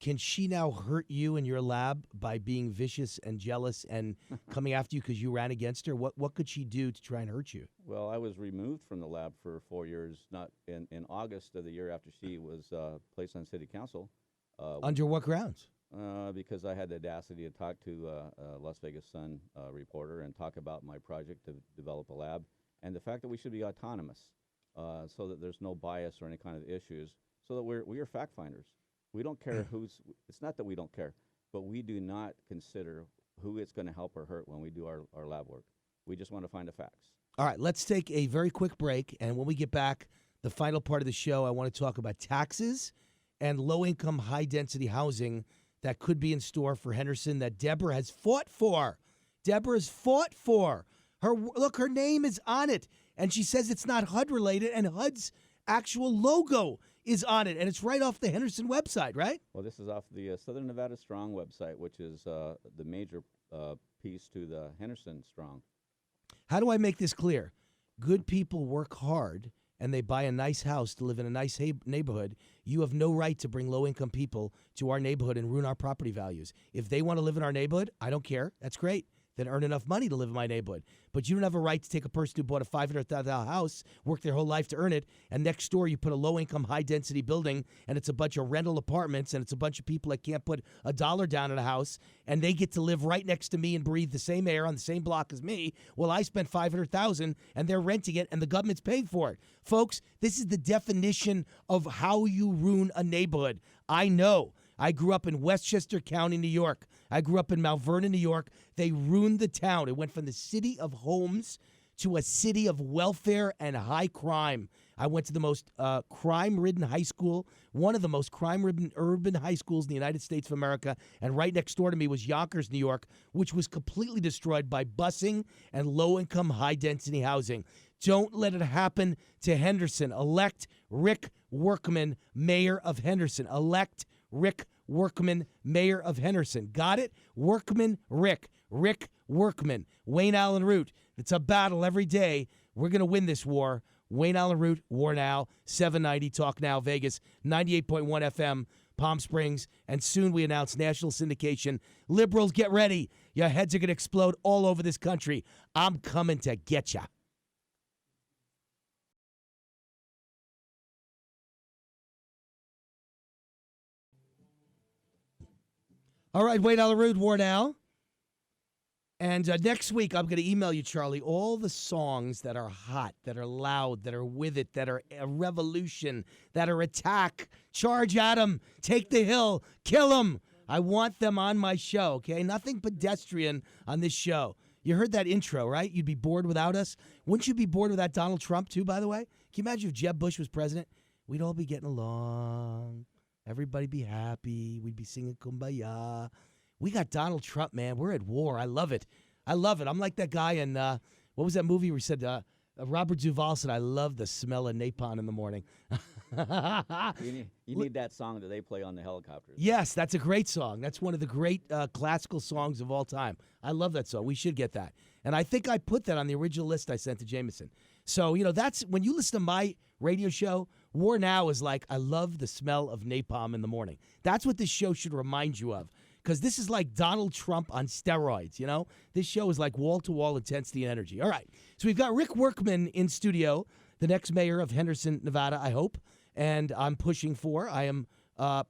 Can she now hurt you in your lab by being vicious and jealous and coming after you because you ran against her? What could she do to try and hurt you? Well, I was removed from the lab for 4 years, not in August of the year after she was placed on city council. Under what grounds? Because I had the audacity to talk to a Las Vegas Sun reporter and talk about my project to develop a lab and the fact that we should be autonomous so that there's no bias or any kind of issues, so that we are fact finders. We don't care it's not that we don't care, but we do not consider who it's going to help or hurt when we do our lab work. We just want to find the facts. All right, let's take a very quick break. And when we get back, the final part of the show, I want to talk about taxes and low-income, high-density housing that could be in store for Henderson that Deborah has fought for. Deborah's fought for. Her name is on it. And she says it's not HUD-related, and HUD's actual logo is on it, and it's right off the Henderson website, right? Well, this is off the Southern Nevada Strong website, which is the major piece to the Henderson Strong. How do I make this clear? Good people work hard, and they buy a nice house to live in a nice neighborhood. You have no right to bring low-income people to our neighborhood and ruin our property values. If they want to live in our neighborhood, I don't care. That's great. Then earn enough money to live in my neighborhood. But you don't have a right to take a person who bought a $500,000 house, worked their whole life to earn it, and next door you put a low-income, high-density building, and it's a bunch of rental apartments, and it's a bunch of people that can't put $1 down in a house, and they get to live right next to me and breathe the same air on the same block as me. Well, I spent $500,000, and they're renting it, and the government's paying for it. Folks, this is the definition of how you ruin a neighborhood. I know. I grew up in Westchester County, New York. I grew up in Mount Vernon, New York. They ruined the town. It went from the city of homes to a city of welfare and high crime. I went to the most crime-ridden high school, one of the most crime-ridden urban high schools in the United States of America, and right next door to me was Yonkers, New York, which was completely destroyed by busing and low-income, high-density housing. Don't let it happen to Henderson. Elect Rick Workman, mayor of Henderson. Elect Rick Workman, mayor of Henderson. Got it? Workman Rick. Rick Workman. Wayne Allyn Root. It's a battle every day. We're going to win this war. Wayne Allyn Root, War Now, 790 Talk Now, Vegas, 98.1 FM, Palm Springs, and soon we announce national syndication. Liberals, get ready. Your heads are going to explode all over this country. I'm coming to get ya. All right, Wade Allyn, War Now. And next week, I'm going to email you, Charlie, all the songs that are hot, that are loud, that are with it, that are a revolution, that are attack. Charge at 'em, take the hill, kill 'em. I want them on my show, okay? Nothing pedestrian on this show. You heard that intro, right? You'd be bored without us. Wouldn't you be bored without Donald Trump, too, by the way? Can you imagine if Jeb Bush was president? We'd all be getting along. Everybody be happy. We'd be singing Kumbaya. We got Donald Trump, man. We're at war. I love it. I love it. I'm like that guy in, what was that movie where he said, Robert Duvall said, I love the smell of napalm in the morning. You need that song that they play on the helicopters. Yes, that's a great song. That's one of the great classical songs of all time. I love that song. We should get that. And I think I put that on the original list I sent to Jameson. So, that's when you listen to my radio show, War Now is like, I love the smell of napalm in the morning. That's what this show should remind you of. Because this is like Donald Trump on steroids, This show is like wall-to-wall intensity and energy. All right. So we've got Rick Workman in studio, the next mayor of Henderson, Nevada, I hope. And I'm pushing for. I am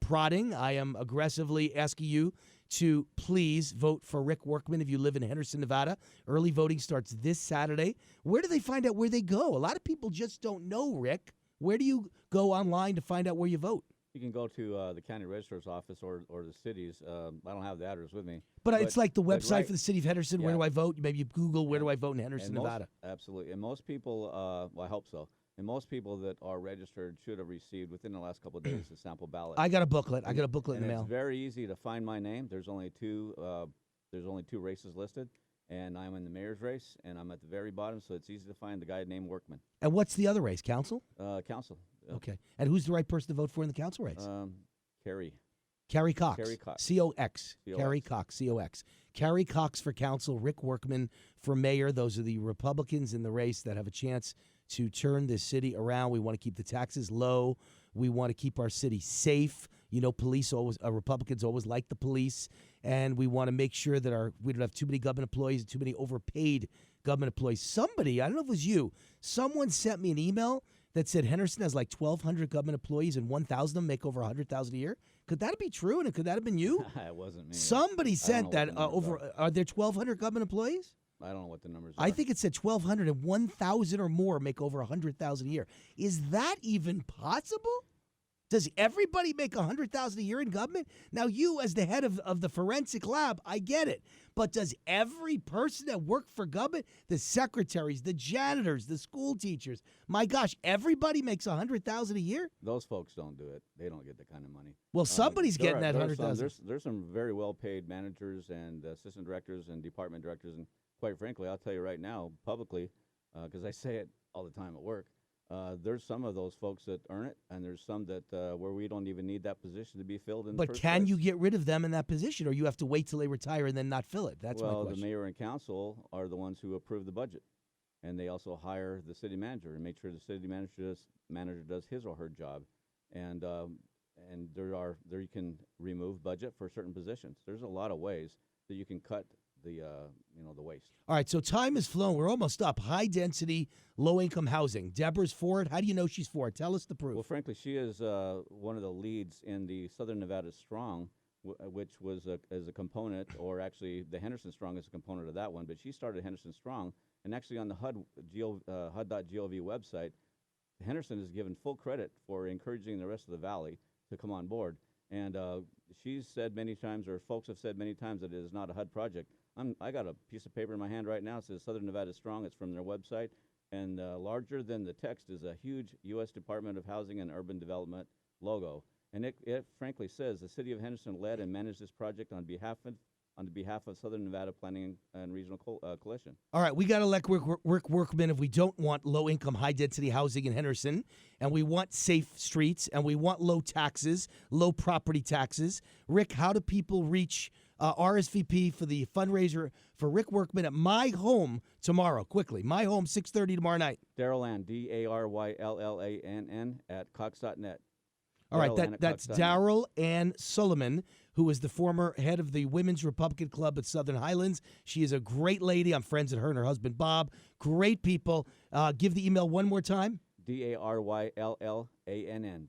prodding. I am aggressively asking you to please vote for Rick Workman if you live in Henderson, Nevada. Early voting starts this Saturday. Where do they find out where they go? A lot of people just don't know, Rick. Where do you go online to find out where you vote? You can go to the county registrar's office or the city's. I don't have the address with me. But it's like the website right, for the city of Henderson. Yeah. Where do I vote? Maybe you Google, where do I vote in Henderson, Nevada? Absolutely. And most people, well, I hope so. And most people that are registered should have received within the last couple of days a sample ballot. I got a booklet. I got a booklet in the mail. It's very easy to find my name. There's only two races listed. And I'm in the mayor's race, and I'm at the very bottom, so it's easy to find the guy named Workman. And what's the other race? Council? Council. Okay. And who's the right person to vote for in the council race? Carrie Cox. Carrie Cox. C-O-X. Carrie Cox. C-O-X. Carrie Cox for council, Rick Workman for mayor. Those are the Republicans in the race that have a chance to turn this city around. We want to keep the taxes low. We want to keep our city safe. Police always, Republicans always like the police. And we want to make sure that we don't have too many government employees and too many overpaid government employees. Somebody, I don't know if it was you, someone sent me an email that said Henderson has like 1,200 government employees and 1,000 of them make over $100,000 a year. Could that be true? And could that have been you? It wasn't me. Somebody sent that over. Are there 1,200 government employees? I don't know what the numbers are. I think it said 1,200 and 1,000 or more make over $100,000 a year. Is that even possible? Does everybody make $100,000 a year in government? Now, you as the head of the forensic lab, I get it. But does every person that worked for government, the secretaries, the janitors, the school teachers, my gosh, everybody makes $100,000 a year? Those folks don't do it. They don't get that kind of money. Well, somebody's getting that $100,000. There's some very well-paid managers and assistant directors and department directors, and quite frankly, I'll tell you right now, publicly, because I say it all the time at work, there's some of those folks that earn it, and there's some that where we don't even need that position to be filled in the first can place. you get rid of them in that position, or you have to wait till they retire and then not fill it? That's my question. Well, the mayor and council are the ones who approve the budget, and they also hire the city manager and make sure the city manager does his or her job, and there you can remove budget for certain positions. There's a lot of ways that you can cut the waste. All right, so time has flown. We're almost up. High density, low income housing. Deborah's for it. How do you know she's for it? Tell us the proof. Well, frankly, she is one of the leads in the Southern Nevada Strong, which was as a component, or actually the Henderson Strong is a component of that one. But she started Henderson Strong, and actually on the HUD.gov website, Henderson is given full credit for encouraging the rest of the valley to come on board. And she's said many times, or folks have said many times, that it is not a HUD project. I got a piece of paper in my hand right now. It says Southern Nevada Strong. It's from their website. And larger than the text is a huge U.S. Department of Housing and Urban Development logo. And it frankly says the city of Henderson led and managed this project on behalf of Southern Nevada Planning and Regional Coalition. All right, we got to let Rick Workman if we don't want low-income, high-density housing in Henderson, and we want safe streets, and we want low taxes, low property taxes. Rick, how do people reach RSVP for the fundraiser for Rick Workman at my home tomorrow? Quickly, my home, 6:30 tomorrow night. Daryllann, DARYLLANN at Cox.net. All right, that's Daryl Ann Sullivan, who is the former head of the Women's Republican Club at Southern Highlands. She is a great lady. I'm friends with her and her husband, Bob. Great people. Give the email one more time. DARYLLANN,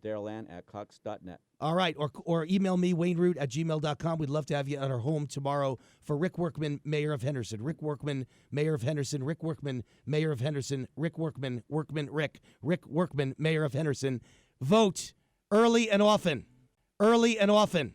Daryllann at Cox.net. All right, or email me, wayneroot@gmail.com. We'd love to have you at our home tomorrow for Rick Workman, Mayor of Henderson. Rick Workman, Mayor of Henderson. Rick Workman, Mayor of Henderson. Rick Workman, Rick. Rick Workman, Mayor of Henderson. Vote early and often. Early and often.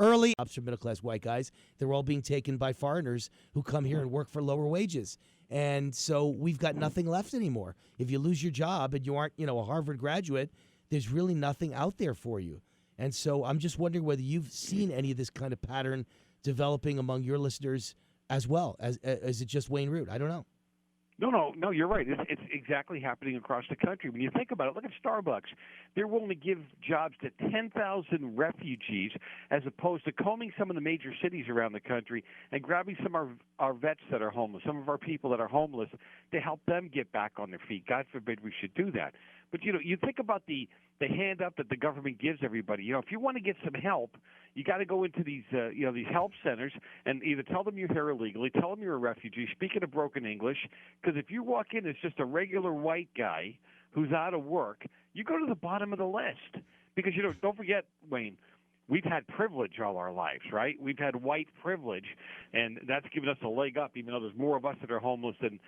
Early. Jobs for middle-class white guys. They're all being taken by foreigners who come here and work for lower wages. And so we've got nothing left anymore. If you lose your job and you aren't, a Harvard graduate, there's really nothing out there for you. And so I'm just wondering whether you've seen any of this kind of pattern developing among your listeners as well. Is it just Wayne Root? I don't know. No, you're right. It's exactly happening across the country. When you think about it, look at Starbucks. They're willing to give jobs to 10,000 refugees as opposed to combing some of the major cities around the country and grabbing some of our vets that are homeless, some of our people that are homeless, to help them get back on their feet. God forbid we should do that. But, you think about the hand up that the government gives everybody. If you want to get some help, you got to go into these help centers and either tell them you're here illegally, tell them you're a refugee, speaking of broken English, because if you walk in as just a regular white guy who's out of work, you go to the bottom of the list. Because, don't forget, Wayne, we've had privilege all our lives, right? We've had white privilege, and that's given us a leg up, even though there's more of us that are homeless than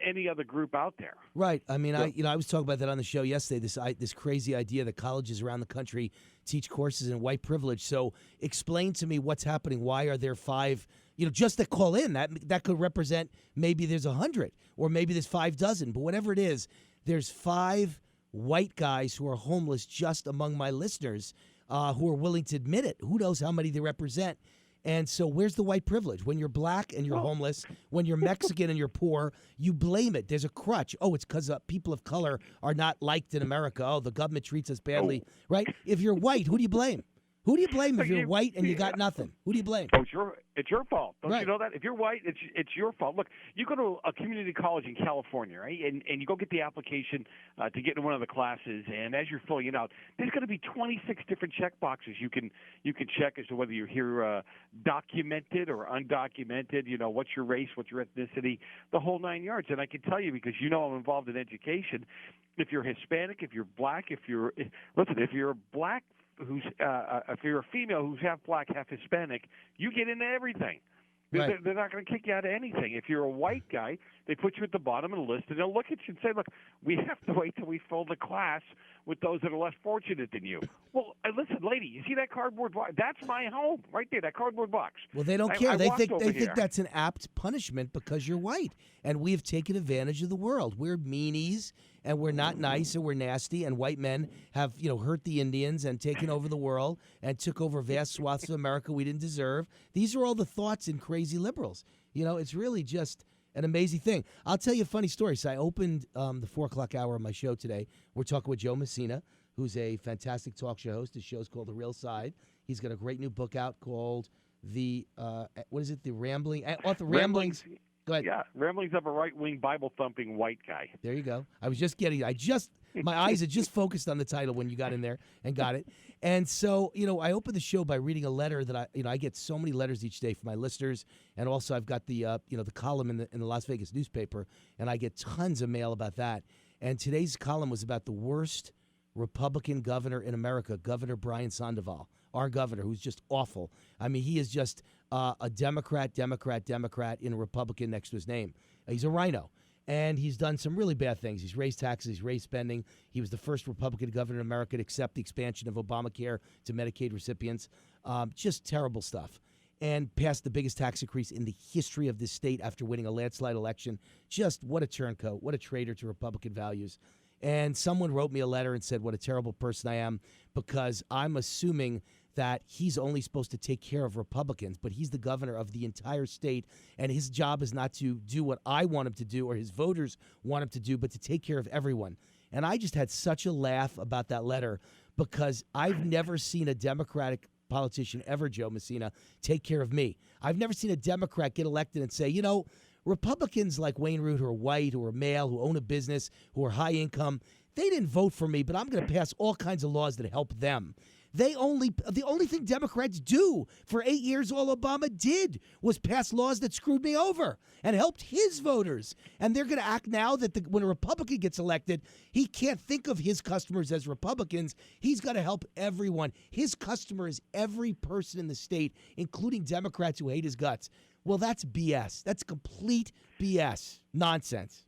any other group out there. Right. I mean, I was talking about that on the show yesterday, this crazy idea that colleges around the country teach courses in white privilege. So explain to me what's happening. Why are there 5, just that call in? That could represent maybe there's 100 or maybe there's 5 dozen. But whatever it is, there's 5 white guys who are homeless just among my listeners who are willing to admit it. Who knows how many they represent? And so where's the white privilege? When you're black and you're homeless, when you're Mexican and you're poor, you blame it. There's a crutch. Oh, it's because people of color are not liked in America. Oh, the government treats us badly, right? If you're white, who do you blame? Who do you blame if you're white and you got nothing? Who do you blame? Oh, it's your fault. Don't you know that? If you're white, it's your fault. Look, you go to a community college in California, right? And you go get the application to get in one of the classes, and as you're filling it out, there's going to be 26 different check boxes you can check as to whether you're here documented or undocumented. What's your race, what's your ethnicity, the whole 9 yards. And I can tell you, because I'm involved in education, if you're Hispanic, if you're black, if you're a black who's if you're a female who's half black, half Hispanic, you get into everything. Right. They're not going to kick you out of anything. If you're a white guy, they put you at the bottom of the list, and they'll look at you and say, look, we have to wait till we fill the class with those that are less fortunate than you. Well, listen, lady, you see that cardboard box? That's my home right there, that cardboard box. Well, they don't care. They think here. that's an apt punishment because you're white. And we have taken advantage of the world. We're meanies, and we're not nice, and we're nasty, and white men have, hurt the Indians and taken over the world and took over vast swaths of America we didn't deserve. These are all the thoughts in crazy liberals. It's really just an amazing thing. I'll tell you a funny story. So I opened the 4 o'clock hour of my show today. We're talking with Joe Messina, who's a fantastic talk show host. His show's called The Real Side. He's got a great new book out called The Ramblings. Go ahead. Yeah, Ramblings of a right-wing, Bible-thumping white guy. There you go. My eyes had just focused on the title when you got in there and got it. And so, I opened the show by reading a letter that I get so many letters each day from my listeners. And also I've got the column in the Las Vegas newspaper, and I get tons of mail about that. And today's column was about the worst Republican governor in America, Governor Brian Sandoval, our governor, who's just awful. I mean, he is just a Democrat in a Republican next to his name. He's a rhino. And he's done some really bad things. He's raised taxes. He's raised spending. He was the first Republican governor in America to accept the expansion of Obamacare to Medicaid recipients. Just terrible stuff. And passed the biggest tax increase in the history of this state after winning a landslide election. Just what a turncoat. What a traitor to Republican values. And someone wrote me a letter and said what a terrible person I am because I'm assuming that he's only supposed to take care of Republicans, but he's the governor of the entire state, and his job is not to do what I want him to do or his voters want him to do, but to take care of everyone. And I just had such a laugh about that letter because I've never seen a Democratic politician ever, Joe Messina, take care of me. I've never seen a Democrat get elected and say, Republicans like Wayne Root, who are white, who are male, who own a business, who are high income, they didn't vote for me, but I'm going to pass all kinds of laws that help them. The only thing Democrats do for 8 years, all Obama did was pass laws that screwed me over and helped his voters. And they're going to act now that when a Republican gets elected, he can't think of his customers as Republicans. He's got to help everyone. His customer is every person in the state, including Democrats who hate his guts. Well, that's BS. That's complete BS. Nonsense.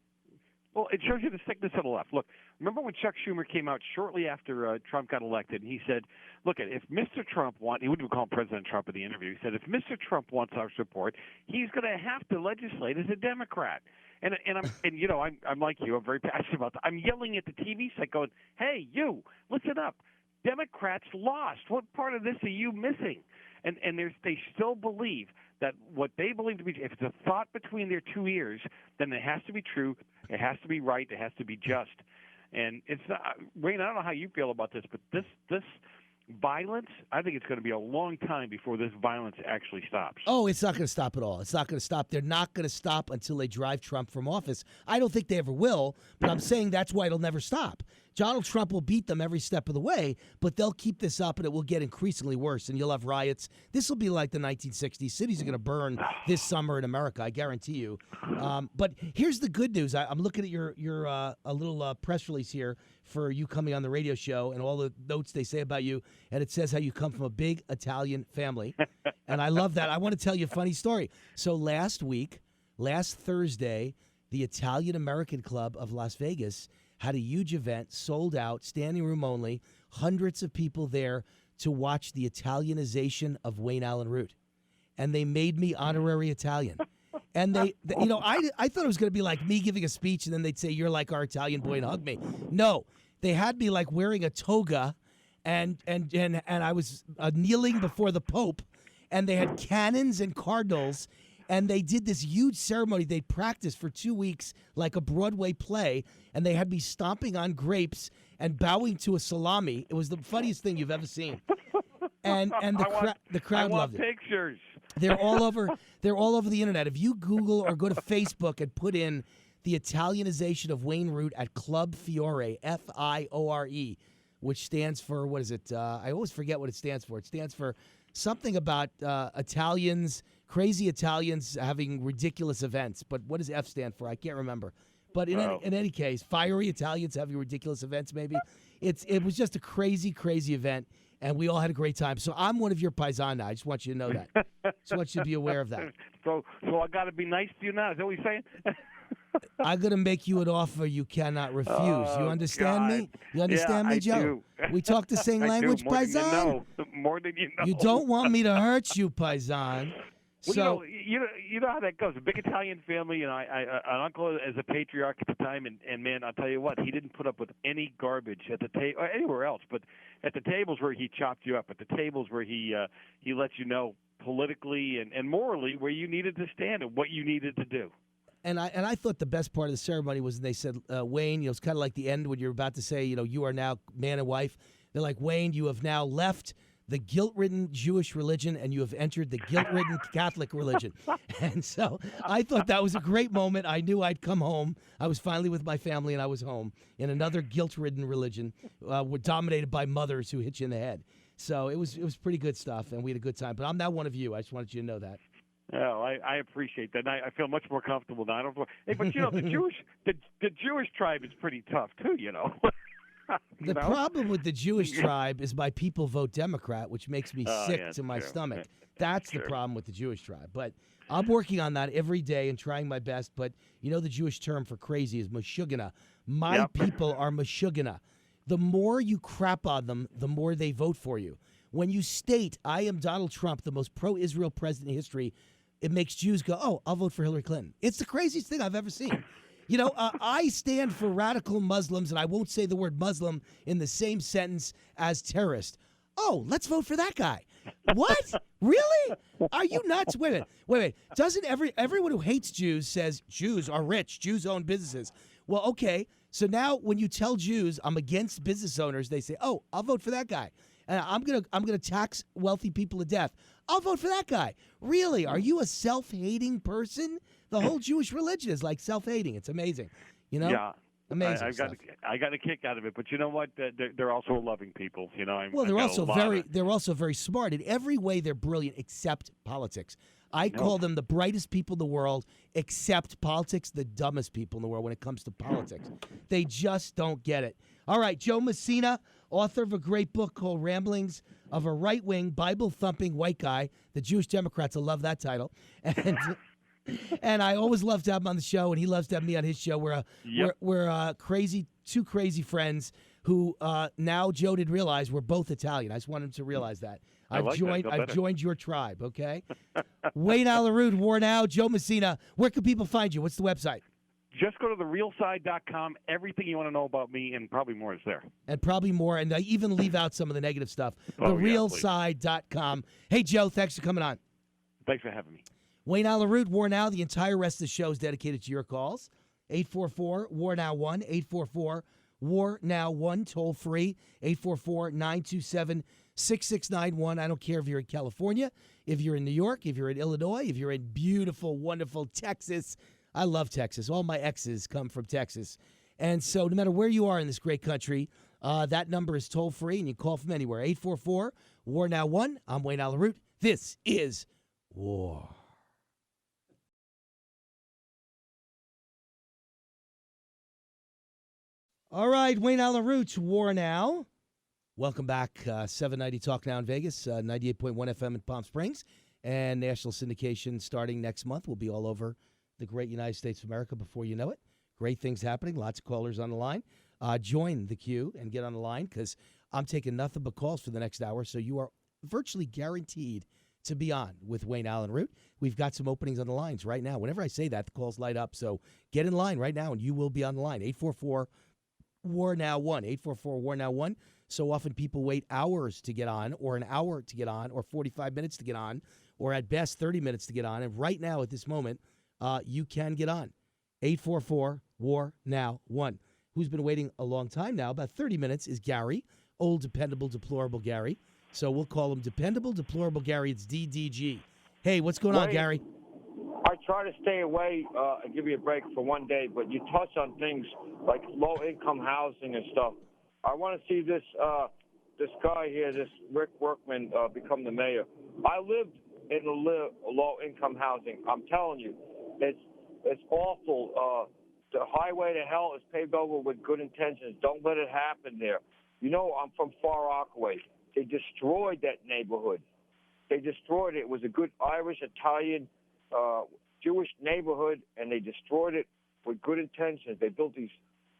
Well, it shows you the sickness of the left. Look, remember when Chuck Schumer came out shortly after Trump got elected, and he said, look, if Mr. Trump wants, he wouldn't call him President Trump in the interview, he said, if Mr. Trump wants our support, he's going to have to legislate as a Democrat. And I'm like you, I'm very passionate about that. I'm yelling at the TV set going, hey, you, listen up. Democrats lost. What part of this are you missing? And they still believe that what they believe to be, if it's a thought between their two ears, then it has to be true, it has to be right, it has to be just. And it's not, Wayne, I don't know how you feel about this, but this violence, I think it's going to be a long time before this violence actually stops. Oh, it's not going to stop at all. It's not going to stop. They're not going to stop until they drive Trump from office. I don't think they ever will, but I'm saying that's why it'll never stop. Donald Trump will beat them every step of the way, but they'll keep this up, and it will get increasingly worse, and you'll have riots. This will be like the 1960s. Cities are going to burn this summer in America, I guarantee you. But here's the good news. I'm looking at your a little press release here for you coming on the radio show and all the notes they say about you, and it says how you come from a big Italian family, and I love that. I want to tell you a funny story. So last Thursday, the Italian American Club of Las Vegas had a huge event, sold out, standing room only, hundreds of people there to watch the Italianization of Wayne Allyn Root. And they made me honorary Italian. And I thought it was going to be like me giving a speech and then they'd say, you're like our Italian boy and hug me. No, they had me like wearing a toga and I was kneeling before the Pope, and they had cannons and cardinals. And they did this huge ceremony. They practiced for 2 weeks like a Broadway play, and they had me stomping on grapes and bowing to a salami. It was the funniest thing you've ever seen. And the crowd loved it. Pictures. They're all over the internet. If you Google or go to Facebook and put in the Italianization of Wayne Root at Club Fiore, Fiore, which stands for, what is it? I always forget what it stands for. It stands for something about Italians, crazy Italians having ridiculous events. But what does F stand for? I can't remember. But in any case, fiery Italians having ridiculous events, maybe. It was just a crazy, crazy event, and we all had a great time. So I'm one of your paisani. I just want you to know that. Just want you to be aware of that. So I got to be nice to you now. Is that what you're saying? I'm going to make you an offer you cannot refuse. You understand me? You understand me, Joe? Do. We talk the same language, paisan. More than you know. You don't want me to hurt you, paisan. Well, So you know how that goes. A big Italian family, and an uncle as a patriarch at the time, and man, I'll tell you what, he didn't put up with any garbage at the table or anywhere else, but at the tables where he chopped you up, at the tables where he let you know politically and morally where you needed to stand and what you needed to do. And I thought the best part of the ceremony was when they said, Wayne, it's kind of like the end when you're about to say, you are now man and wife. They're like, Wayne, you have now left the guilt-ridden Jewish religion and you have entered the guilt-ridden Catholic religion. And so I thought that was a great moment. I knew I'd come home. I was finally with my family and I was home in another guilt-ridden religion. We're dominated by mothers who hit you in the head. So it was pretty good stuff, and we had a good time. But I'm now one of you. I just wanted you to know that. Oh, I appreciate that. I feel much more comfortable now. Hey, but the Jewish tribe is pretty tough too. The problem with the Jewish tribe is my people vote Democrat, which makes me sick to my true. stomach. That's the problem with the Jewish tribe. But I'm working on that every day and trying my best. But the Jewish term for crazy is mashugana. My people are mashugana. The more you crap on them, the more they vote for you. When you state, I am Donald Trump, the most pro-Israel president in history, it makes Jews go, oh, I'll vote for Hillary Clinton. It's the craziest thing I've ever seen. I stand for radical Muslims, and I won't say the word Muslim in the same sentence as terrorist. Oh, let's vote for that guy. What? Really? Are you nuts? Wait a minute. Doesn't everyone who hates Jews says Jews are rich, Jews own businesses? Well, okay. So now when you tell Jews I'm against business owners, they say, oh, I'll vote for that guy. And I'm gonna tax wealthy people to death. I'll vote for that guy. Really? Are you a self-hating person? The whole Jewish religion is like self-hating. It's amazing. Yeah. Amazing I stuff. got a kick out of it, but you know what? They're also loving people. You know, Well, I've they're got a also lot very of- they're also very smart in every way. They're brilliant except politics. I call them the brightest people in the world, except politics, the dumbest people in the world when it comes to politics. They just don't get it. All right, Joe Messina, author of a great book called Ramblings of a Right-Wing, Bible-Thumping White Guy. The Jewish Democrats will love that title. And and I always love to have him on the show, and he loves to have me on his show. We're crazy, two crazy friends who now Joe did realize we're both Italian. I just want him to realize that. I've joined your tribe, okay? Wayne Allyn, War Now, Joe Messina. Where can people find you? What's the website? Just go to therealside.com. Everything you want to know about me and probably more is there. And probably more. And I even leave out some of the negative stuff. Therealside.com. Hey, Joe, thanks for coming on. Thanks for having me. Wayne Allyn, War Now. The entire rest of the show is dedicated to your calls. 844-WAR-NOW-1, 844-WAR-NOW-1, toll free, 844-927-6691. I don't care if you're in California, if you're in New York, if you're in Illinois, if you're in beautiful, wonderful Texas. I love Texas. All my exes come from Texas. And so no matter where you are in this great country, that number is toll free, and you call from anywhere. 844-WAR-NOW-1. I'm Wayne Allyn. This is War. All right, Wayne Allyn, War Now. Welcome back. 790 Talk Now in Vegas, 98.1 FM in Palm Springs, and national syndication starting next month. We'll be all over the great United States of America before you know it. Great things happening. Lots of callers on the line. Join the queue and get on the line because I'm taking nothing but calls for the next hour, so you are virtually guaranteed to be on with Wayne Allyn. We've got some openings on the lines right now. Whenever I say that, the calls light up, so get in line right now, and you will be on the line. 844-WAR-NOW-1, 844-WAR-NOW-1. So often people wait hours to get on, or an hour to get on, or 45 minutes to get on, or at best 30 minutes to get on. And right now at this moment, you can get on. 844-WAR-NOW-1. Who's been waiting a long time now, about 30 minutes, is Gary, old, dependable, deplorable Gary. So we'll call him Dependable, Deplorable Gary. It's DDG. Hey, what's going on, Gary? I try to stay away and give you a break for one day, but you touch on things like low-income housing and stuff. I want to see this guy here, this Rick Workman, become the mayor. I lived in low-income housing. I'm telling you, it's awful. The highway to hell is paved over with good intentions. Don't let it happen there. You know, I'm from Far Rockaway. They destroyed that neighborhood. They destroyed it. It was a good Irish, Italian, Jewish neighborhood, and they destroyed it with good intentions. They built these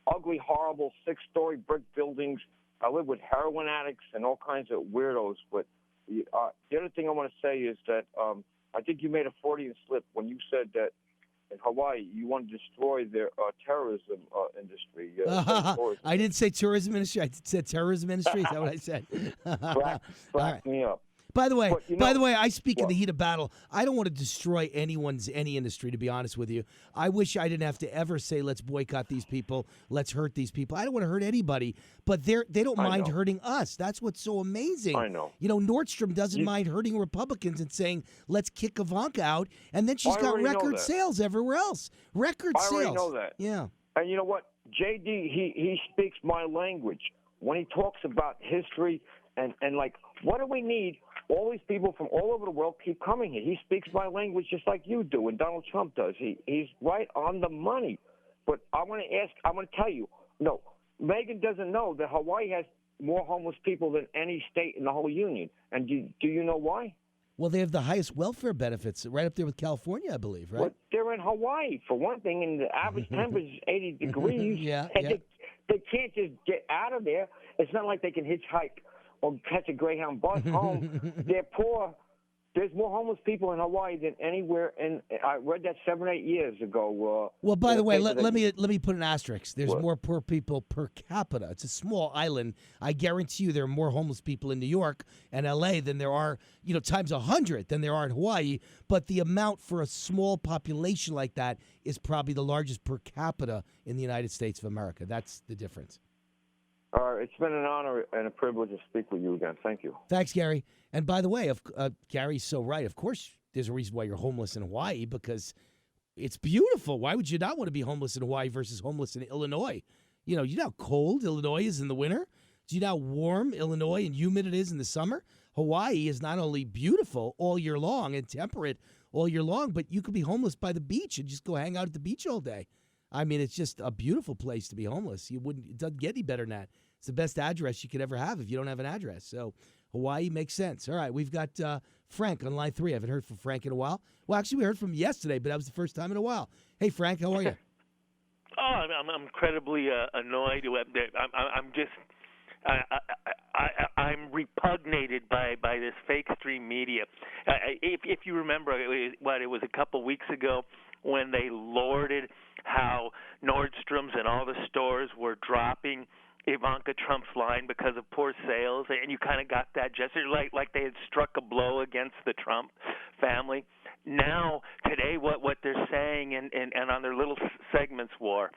ugly, horrible 6-story brick buildings. I live with heroin addicts and all kinds of weirdos. But the other thing I want to say is that I think you made a Freudian slip when you said that in Hawaii you want to destroy their terrorism industry. I didn't say tourism industry. I said terrorism industry. Is that what I said? Crack me up. By the way, I speak in the heat of battle. I don't want to destroy any industry, to be honest with you. I wish I didn't have to ever say, let's boycott these people, let's hurt these people. I don't want to hurt anybody, but they don't mind hurting us. That's what's so amazing. I know. You know, Nordstrom doesn't mind hurting Republicans and saying, let's kick Ivanka out, and then she's got record sales everywhere else. Record sales. I already know that. Yeah. And you know what? JD, he speaks my language. When he talks about history and like, what do we need? All these people from all over the world keep coming here. He speaks my language just like you do and Donald Trump does. He's right on the money. But I'm going to tell you, no, Megan doesn't know that Hawaii has more homeless people than any state in the whole union. And do you know why? Well, they have the highest welfare benefits, right up there with California, I believe, right? Well, they're in Hawaii, for one thing, and the average temperature is 80 degrees. They can't just get out of there. It's not like they can hitchhike or catch a Greyhound bus home. They're poor. There's more homeless people in Hawaii than anywhere, and I read that 7 or 8 years ago. Well, by the way, let me put an asterisk. There's more poor people per capita. It's a small island. I guarantee you there are more homeless people in New York and L.A. than there are, times 100 than there are in Hawaii. But the amount for a small population like that is probably the largest per capita in the United States of America. That's the difference. It's been an honor and a privilege to speak with you again. Thank you. Thanks, Gary. And by the way, Gary's so right. Of course, there's a reason why you're homeless in Hawaii, because It's beautiful. Why would you not want to be homeless in Hawaii versus homeless in Illinois? You know how cold Illinois is in the winter? Do you know how warm Illinois and humid it is in the summer? Hawaii is not only beautiful all year long and temperate all year long, but you could be homeless by the beach and just go hang out at the beach all day. I mean, it's just a beautiful place to be homeless. It doesn't get any better than that. It's the best address you could ever have if you don't have an address. So Hawaii makes sense. All right, we've got Frank on line 3. I haven't heard from Frank in a while. Well, actually, we heard from him yesterday, but that was the first time in a while. Hey, Frank, how are you? I'm incredibly annoyed. I'm just I'm repugnated by this fake stream media. If you remember, it was a couple weeks ago when they lorded how Nordstrom's and all the stores were dropping Ivanka Trump's line because of poor sales, and you kind of got that gesture like they had struck a blow against the Trump family. Now, today, what they're saying and on their little segments war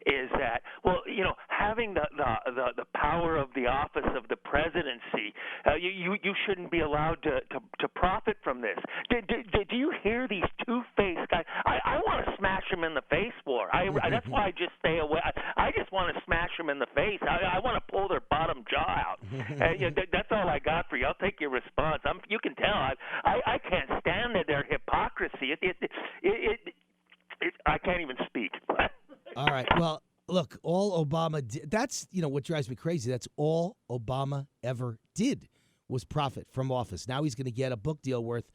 is that, well, having the power of the office of the presidency, you shouldn't be allowed to profit from this. Do you hear these two-faced guys? I want to smash them in the face, war. That's why I just stay away. I just want to smash them in the face. I want to pull their bottom jaw out. That's all I got for you. I'll take your response. You can tell I can't stand their hypocrisy. I can't even speak. All right. Well, look, all Obama did, that's, what drives me crazy. That's all Obama ever did was profit from office. Now he's going to get a book deal worth,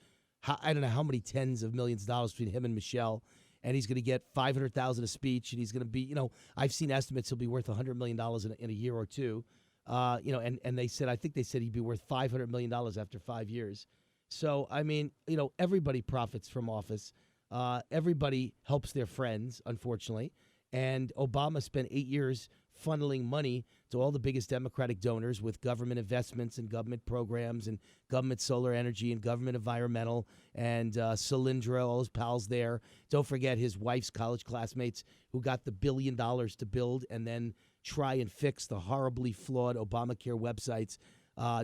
I don't know how many tens of millions of dollars between him and Michelle, and he's going to get $500,000 a speech, and he's going to be, I've seen estimates he'll be worth $100 million in a year or two. And I think they said he'd be worth $500 million after 5 years. So, I mean, everybody profits from office. Everybody helps their friends, unfortunately. And Obama spent 8 years funneling money to all the biggest Democratic donors with government investments and government programs and government solar energy and government environmental and Solyndra, all his pals there. Don't forget his wife's college classmates who got the $1 billion to build and then try and fix the horribly flawed Obamacare websites.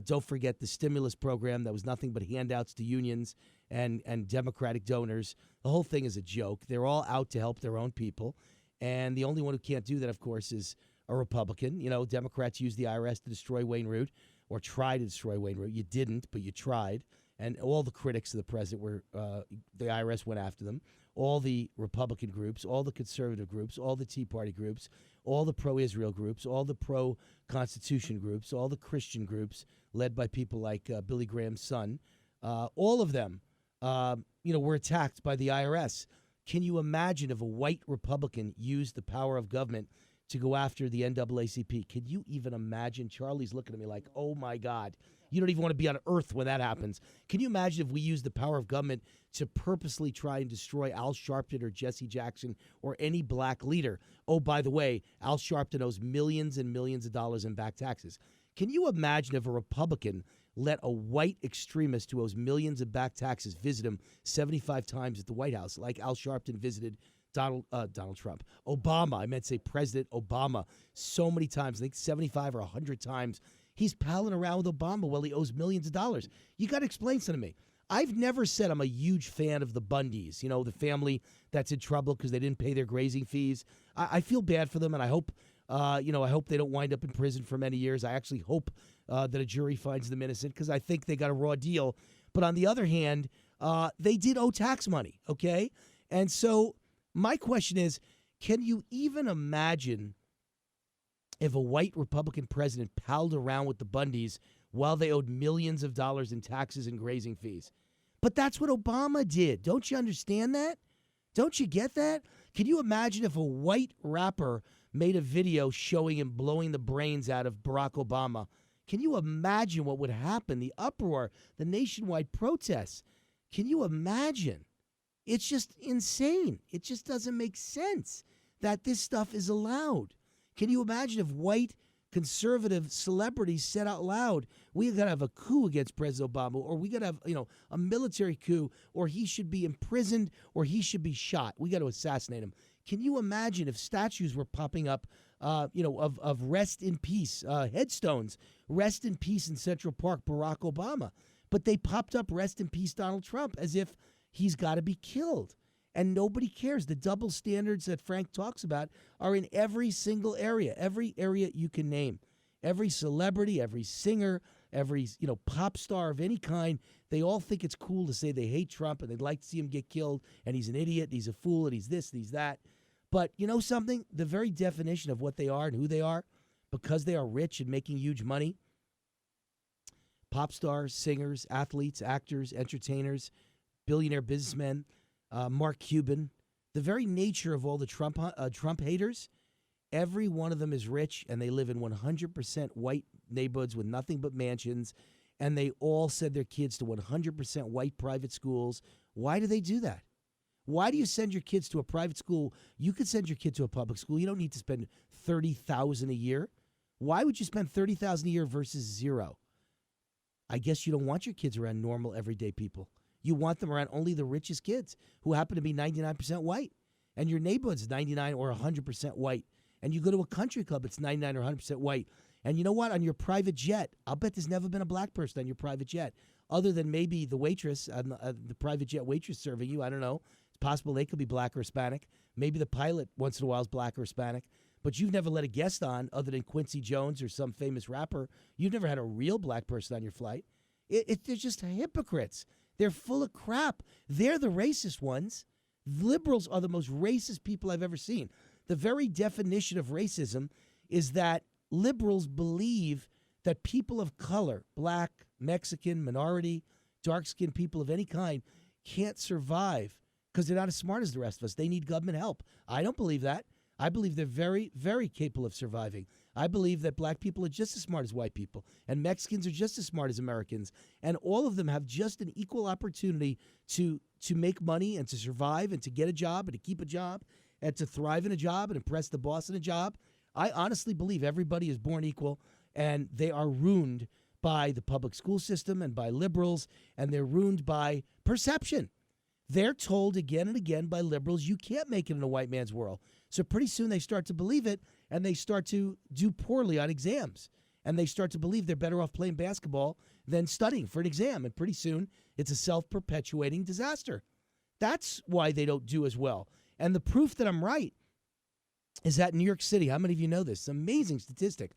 Don't forget the stimulus program that was nothing but handouts to unions and Democratic donors. The whole thing is a joke. They're all out to help their own people. And the only one who can't do that, of course, is a Republican. Democrats used the IRS to destroy Wayne Root or try to destroy Wayne Root. You didn't, but you tried. And all the critics of the president were, the IRS went after them. All the Republican groups, all the conservative groups, all the Tea Party groups, all the pro-Israel groups, all the pro-Constitution groups, all the Christian groups led by people like Billy Graham's son, all of them, were attacked by the IRS. Can you imagine if a white Republican used the power of government to go after the NAACP? Can you even imagine? Charlie's looking at me like, oh, my God. You don't even want to be on Earth when that happens. Can you imagine if we used the power of government to purposely try and destroy Al Sharpton or Jesse Jackson or any black leader? Oh, by the way, Al Sharpton owes millions and millions of dollars in back taxes. Can you imagine if a Republican let a white extremist who owes millions of back taxes visit him 75 times at the White House, like Al Sharpton visited Donald Trump? Obama, I meant to say President Obama, so many times, I think 75 or 100 times. He's palling around with Obama while he owes millions of dollars. You got to explain something to me. I've never said I'm a huge fan of the Bundys, the family that's in trouble because they didn't pay their grazing fees. I feel bad for them, and I hope, I hope they don't wind up in prison for many years. I actually hope that a jury finds them innocent because I think they got a raw deal. But on the other hand, they did owe tax money, okay? And so my question is, can you even imagine if a white Republican president palled around with the Bundys while they owed millions of dollars in taxes and grazing fees? But that's what Obama did. Don't you understand that? Don't you get that? Can you imagine if a white rapper made a video showing him blowing the brains out of Barack Obama? Can you imagine what would happen? The uproar, the nationwide protests. Can you imagine? It's just insane. It just doesn't make sense that this stuff is allowed. Can you imagine if white conservative celebrities said out loud, we got to have a coup against President Obama, or we got to have, a military coup, or he should be imprisoned, or he should be shot. We got to assassinate him. Can you imagine if statues were popping up, of rest in peace, headstones, rest in peace in Central Park, Barack Obama, but they popped up rest in peace Donald Trump as if he's got to be killed. And nobody cares. The double standards that Frank talks about are in every single area you can name. Every celebrity, every singer, every pop star of any kind, they all think it's cool to say they hate Trump and they'd like to see him get killed and he's an idiot, and he's a fool, and he's this, and he's that. But you know something? The very definition of what they are and who they are, because they are rich and making huge money, pop stars, singers, athletes, actors, entertainers, billionaire businessmen, Mark Cuban, the very nature of all the Trump haters, every one of them is rich, and they live in 100% white neighborhoods with nothing but mansions, and they all send their kids to 100% white private schools. Why do they do that? Why do you send your kids to a private school? You could send your kid to a public school. You don't need to spend $30,000 a year. Why would you spend $30,000 a year versus zero? I guess you don't want your kids around normal, everyday people. You want them around only the richest kids who happen to be 99% white. And your neighborhood's 99 or 100% white. And you go to a country club, it's 99 or 100% white. And you know what? On your private jet, I'll bet there's never been a black person on your private jet, other than maybe the waitress, the private jet waitress serving you. I don't know. It's possible they could be black or Hispanic. Maybe the pilot once in a while is black or Hispanic. But you've never let a guest on other than Quincy Jones or some famous rapper. You've never had a real black person on your flight. They're just hypocrites. They're full of crap. They're the racist ones. Liberals are the most racist people I've ever seen. The very definition of racism is that liberals believe that people of color, black, Mexican, minority, dark-skinned people of any kind, can't survive because they're not as smart as the rest of us. They need government help. I don't believe that. I believe they're very, very capable of surviving. I believe that black people are just as smart as white people, and Mexicans are just as smart as Americans, and all of them have just an equal opportunity to make money and to survive and to get a job and to keep a job and to thrive in a job and impress the boss in a job. I honestly believe everybody is born equal, and they are ruined by the public school system and by liberals, and they're ruined by perception. They're told again and again by liberals, you can't make it in a white man's world. So pretty soon they start to believe it, and they start to do poorly on exams. And they start to believe they're better off playing basketball than studying for an exam. And pretty soon it's a self-perpetuating disaster. That's why they don't do as well. And the proof that I'm right is that in New York City, how many of you know this? It's an amazing statistic.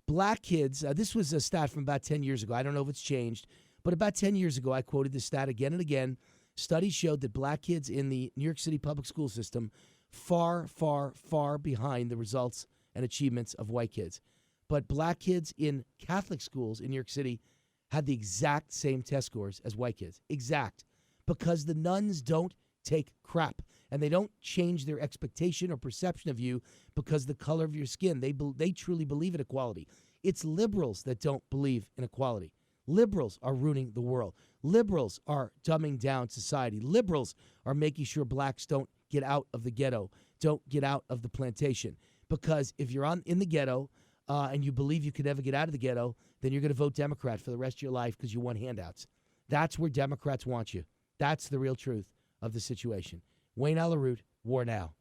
Black kids, this was a stat from about 10 years ago. I don't know if it's changed, but about 10 years ago, I quoted this stat again and again. Studies showed that black kids in the New York City public school system far, far, far behind the results and achievements of white kids. But black kids in Catholic schools in New York City had the exact same test scores as white kids. Exact. Because the nuns don't take crap. And they don't change their expectation or perception of you because the color of your skin. They truly believe in equality. It's liberals that don't believe in equality. Liberals are ruining the world. Liberals are dumbing down society. Liberals are making sure blacks don't get out of the ghetto, don't get out of the plantation. Because if you're in the ghetto and you believe you can never get out of the ghetto, then you're going to vote Democrat for the rest of your life because you want handouts. That's where Democrats want you. That's the real truth of the situation. Wayne Allyn, War Now.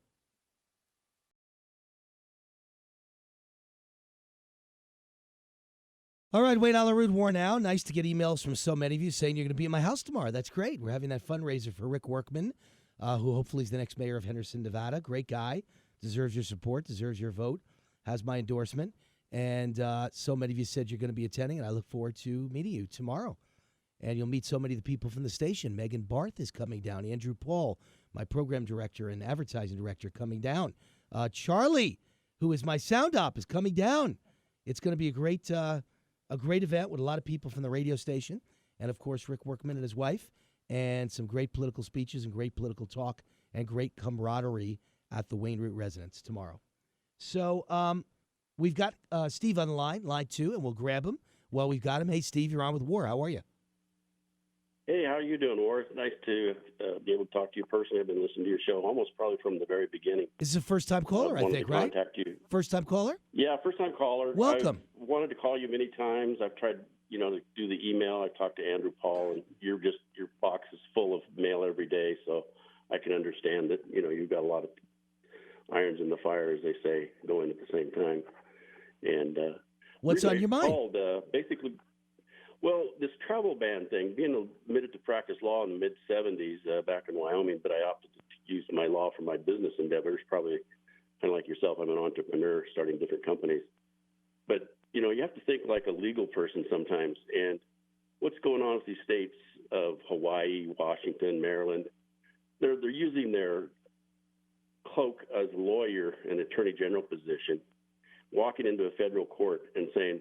All right, Wayne Allyn, War Now. Nice to get emails from so many of you saying you're going to be at my house tomorrow. That's great. We're having that fundraiser for Rick Workman, who hopefully is the next mayor of Henderson, Nevada. Great guy. Deserves your support, deserves your vote, has my endorsement. And so many of you said you're going to be attending, and I look forward to meeting you tomorrow. And you'll meet so many of the people from the station. Megan Barth is coming down. Andrew Paul, my program director and advertising director, coming down. Charlie, who is my sound op, is coming down. It's going to be a great event with a lot of people from the radio station. And, of course, Rick Workman and his wife. And some great political speeches and great political talk and great camaraderie at the Wayne Root residence tomorrow. So we've got Steve on the line 2, and we'll grab him while we've got him. Hey, Steve, you're on with War. How are you? Hey, how are you doing, War? It's nice to be able to talk to you personally. I've been listening to your show almost probably from the very beginning. This is a first-time caller, I think, right? Contact you. First-time caller? Yeah, first-time caller. Welcome. I've wanted to call you many times. I've tried, to do the email. I talked to Andrew Paul, and your box is full of mail every day, so I can understand that, you've got a lot of irons in the fire, as they say, going at the same time. And what's on your mind? Called, basically, well, this travel ban thing, being admitted to practice law in the mid-'70s back in Wyoming, but I opted to use my law for my business endeavors. Probably kind of like yourself, I'm an entrepreneur starting different companies. But, you have to think like a legal person sometimes. And what's going on with these states of Hawaii, Washington, Maryland, they're using their cloak as a lawyer and attorney general position, walking into a federal court and saying,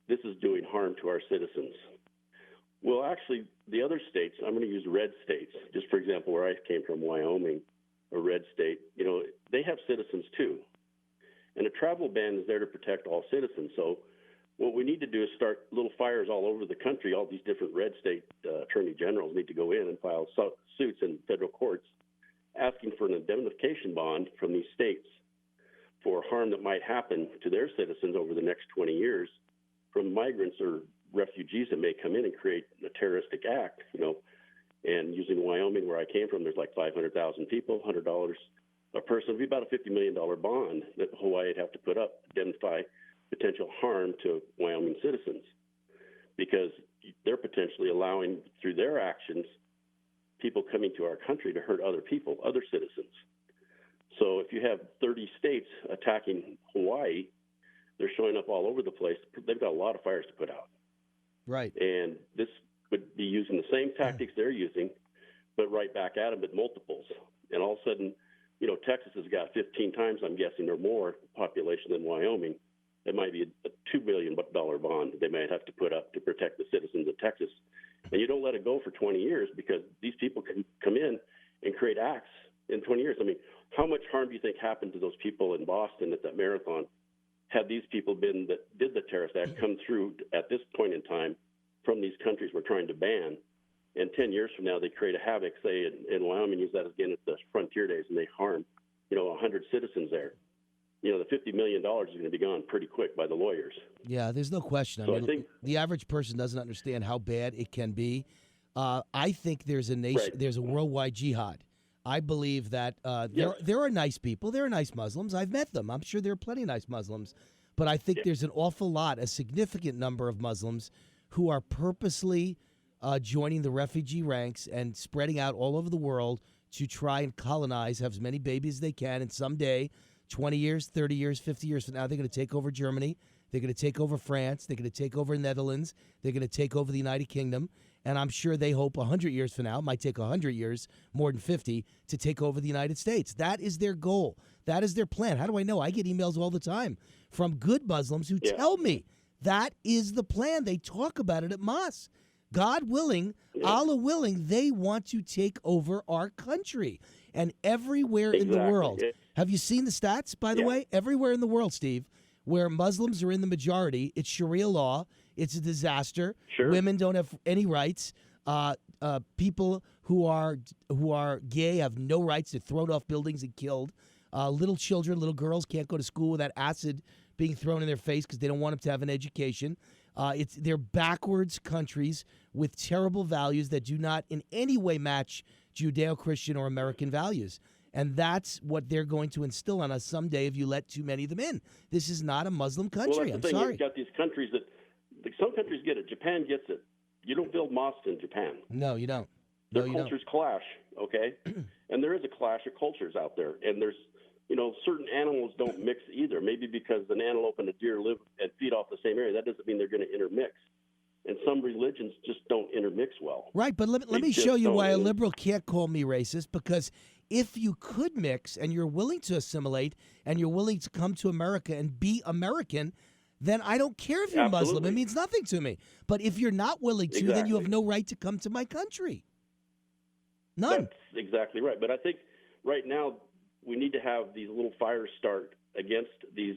this is doing harm to our citizens. Well, actually, the other states, I'm going to use red states, just for example, where I came from, Wyoming, a red state, they have citizens too. And a travel ban is there to protect all citizens. So what we need to do is start little fires all over the country. All these different red state attorney generals need to go in and file suits in federal courts asking for an indemnification bond from these states for harm that might happen to their citizens over the next 20 years from migrants or refugees that may come in and create a terroristic act, And using Wyoming, where I came from, there's like 500,000 people, $100 a person. It would be about a $50 million bond that Hawaii would have to put up to indemnify potential harm to Wyoming citizens, because they're potentially allowing, through their actions, people coming to our country to hurt other people, other citizens. So if you have 30 states attacking Hawaii, they're showing up all over the place. They've got a lot of fires to put out. Right. And this would be using the same tactics they're using, but right back at them at multiples. And all of a sudden, Texas has got 15 times, I'm guessing, or more population than Wyoming. It might be a $2 billion bond that they might have to put up to protect the citizens of Texas. And you don't let it go for 20 years because these people can come in and create acts in 20 years. I mean, how much harm do you think happened to those people in Boston at that marathon had these people been that did the terrorist act come through at this point in time from these countries we're trying to ban? And 10 years from now, they create a havoc, say, in Wyoming, use that again at the frontier days, and they harm, 100 citizens there. The $50 million is going to be gone pretty quick by the lawyers. Yeah, there's no question. So I think the average person doesn't understand how bad it can be. I think there's a nation, Right. there's a worldwide jihad. I believe that there are nice people. There are nice Muslims. I've met them. I'm sure there are plenty of nice Muslims. But I think there's an awful lot, a significant number of Muslims who are purposely joining the refugee ranks and spreading out all over the world to try and colonize, have as many babies as they can, and someday, 20 years, 30 years, 50 years from now, they're going to take over Germany. They're going to take over France. They're going to take over Netherlands. They're going to take over the United Kingdom. And I'm sure they hope 100 years from now, it might take 100 years, more than 50, to take over the United States. That is their goal. That is their plan. How do I know? I get emails all the time from good Muslims who tell me that is the plan. They talk about it at mosque. God willing, Allah willing, they want to take over our country. And everywhere in the world, have you seen the stats, by the way? Everywhere in the world, Steve, where Muslims are in the majority, it's Sharia law. It's a disaster. Sure. Women don't have any rights. People who are gay have no rights. They're thrown off buildings and killed. Little children, little girls can't go to school without acid being thrown in their face because they don't want them to have an education. They're backwards countries with terrible values that do not in any way match Judeo-Christian or American values. And that's what they're going to instill on us someday if you let too many of them in. This is not a Muslim country. Well, that's the thing. You've got these countries that some countries get it. Japan gets it. You don't build mosques in Japan. No, you don't. Their cultures clash, okay? And there is a clash of cultures out there. And there's, certain animals don't mix either. Maybe because an antelope and a deer live and feed off the same area. That doesn't mean they're going to intermix. And some religions just don't intermix well. Right, but let me show you why a liberal can't call me racist, because if you could mix and you're willing to assimilate and you're willing to come to America and be American, then I don't care if you're Muslim. It means nothing to me. But if you're not willing to, then you have no right to come to my country. None. That's exactly right. But I think right now we need to have these little fires start against these,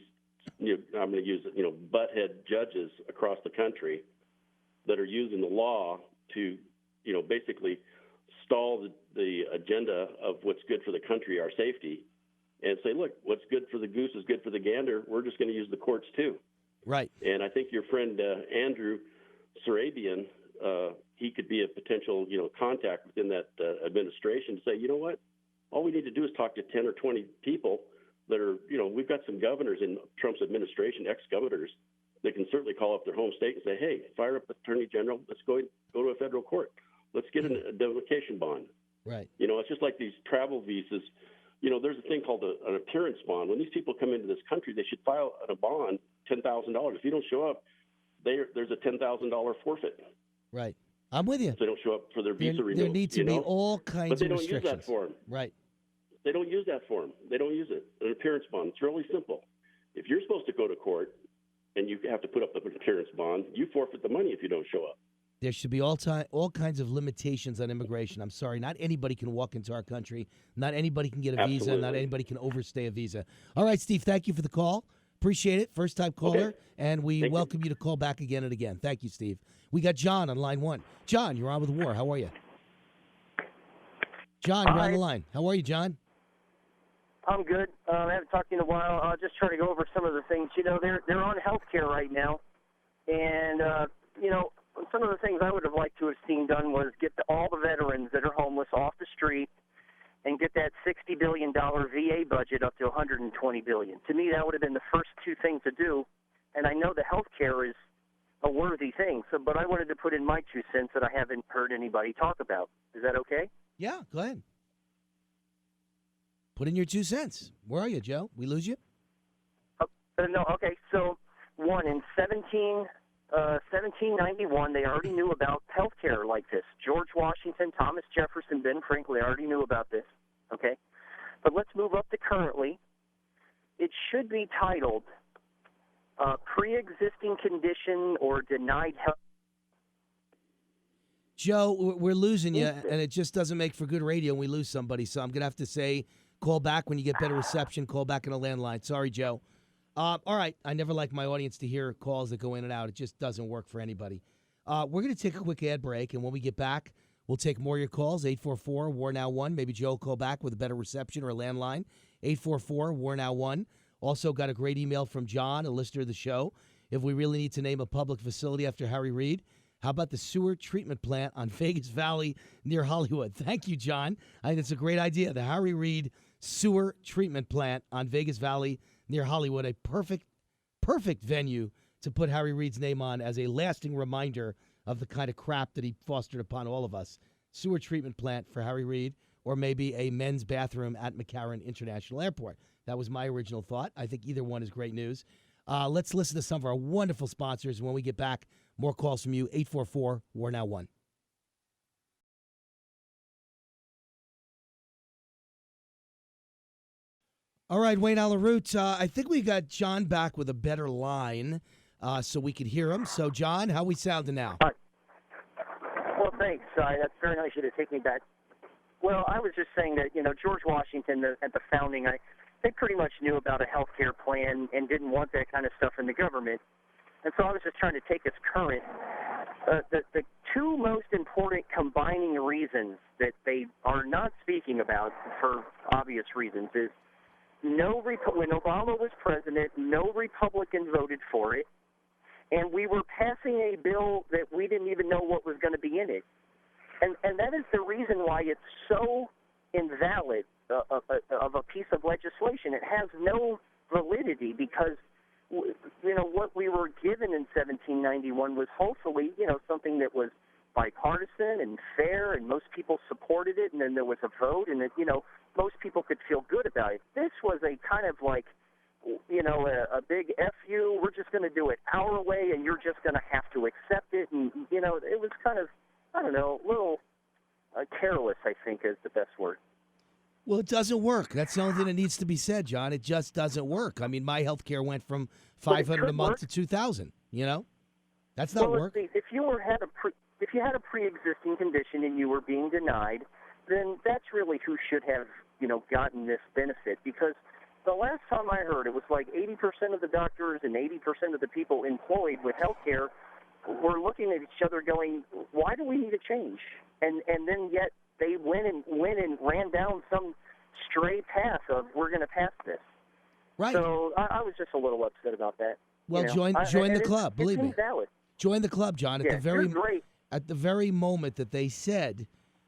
I'm going to use it, butthead judges across the country that are using the law to, basically stall the agenda of what's good for the country, our safety, and say, look, what's good for the goose is good for the gander. We're just going to use the courts too. Right. And I think your friend Andrew Sarabian, he could be a potential, contact within that administration to say, you know what, all we need to do is talk to 10 or 20 people that are, we've got some governors in Trump's administration, ex-governors, that can certainly call up their home state and say, hey, fire up the attorney general. Let's go to a federal court. Let's get an indemnification bond. Right. You know, it's just like these travel visas. You know, there's a thing called an appearance bond. When these people come into this country, they should file a bond, $10,000. If you don't show up, there's a $10,000 forfeit. Right. I'm with you. If they don't show up for their visa renewal. There need to be all kinds but they of don't restrictions. use that form. Right. They don't use that form. They don't use it. An appearance bond. It's really simple. If you're supposed to go to court and you have to put up an appearance bond, you forfeit the money if you don't show up. There should be all kinds of limitations on immigration. I'm sorry, not anybody can walk into our country. Not anybody can get a visa. Not anybody can overstay a visa. All right, Steve, thank you for the call. Appreciate it. First-time caller, and we welcome you to call back again and again. Thank you, Steve. We got John on line 1. John, you're on with W.A.R. How are you? John, you're on the line. How are you, John? I'm good. I haven't talked to you in a while. I'll just try to go over some of the things. You know, they're on health care right now. And, you know, some of the things I would have liked to have seen done was get all the veterans that are homeless off the street and get that $60 billion VA budget up to $120 billion. To me, that would have been the first two things to do. And I know the health care is a worthy thing, but I wanted to put in my 2 cents that I haven't heard anybody talk about. Is that okay? Yeah, go ahead. Put in your 2 cents. Where are you, Joe? We lose you? No, okay. So, one, in 1791, they already knew about health care like this. George Washington, Thomas Jefferson, Ben Franklin already knew about this, okay? But let's move up to currently. It should be titled pre-existing condition or denied health. Joe, we're losing you, and it just doesn't make for good radio when we lose somebody. So I'm going to have to say, call back when you get better reception. Call back on a landline. Sorry, Joe. All right. I never like my audience to hear calls that go in and out. It just doesn't work for anybody. We're going to take a quick ad break, and when we get back, we'll take more of your calls. 844-WAR-NOW-1. Maybe Joe will call back with a better reception or a landline. 844-WAR-NOW-1. Also got a great email from John, a listener of the show. If we really need to name a public facility after Harry Reid, how about the sewer treatment plant on Vegas Valley near Hollywood? Thank you, John. I think it's a great idea. The Harry Reid sewer treatment plant on Vegas Valley near Hollywood, a perfect venue to put Harry Reid's name on as a lasting reminder of the kind of crap that he fostered upon all of us. Sewer treatment plant for Harry Reid, or maybe a men's bathroom at McCarran International Airport. That was my original thought. I think either one is great news. Let's listen to some of our wonderful sponsors. When we get back, more calls from you. 844-WAR-NOW-1. All right, Wayne Alaroot, I think we got John back with a better line so we could hear him. So, John, how we sounding now? Well, thanks. That's very nice of you to take me back. Well, I was just saying that, you know, George Washington at the founding, they pretty much knew about a health care plan and didn't want that kind of stuff in the government. And so I was just trying to take us current. The two most important combining reasons that they are not speaking about for obvious reasons is when Obama was president, no Republican voted for it, and we were passing a bill that we didn't even know what was going to be in it. And that is the reason why it's so invalid of a piece of legislation. It has no validity because, you know, what we were given in 1791 was hopefully, you know, something that was bipartisan and fair, and most people supported it, and then there was a vote, and, you know, most people could feel good about it. This was a kind of like, you know, a big F you, we're just going to do it our way, and you're just going to have to accept it. And, you know, it was kind of, I don't know, a little careless, I think, is the best word. Well, it doesn't work. That's the only thing that needs to be said, John. It just doesn't work. I mean, my health care went from $500 a month to $2,000, you know? That's not work. If you had a pre-existing condition and you were being denied, then that's really who should have, you know, gotten this benefit. Because the last time I heard, it was like 80% of the doctors and 80% of the people employed with health care were looking at each other going, why do we need a change? And then yet they went and ran down some stray path of we're going to pass this. Right. So I was just a little upset about that. Well, you know? join the club, believe me. Invalid. Join the club, John. Yeah, you're great. At the very moment that they said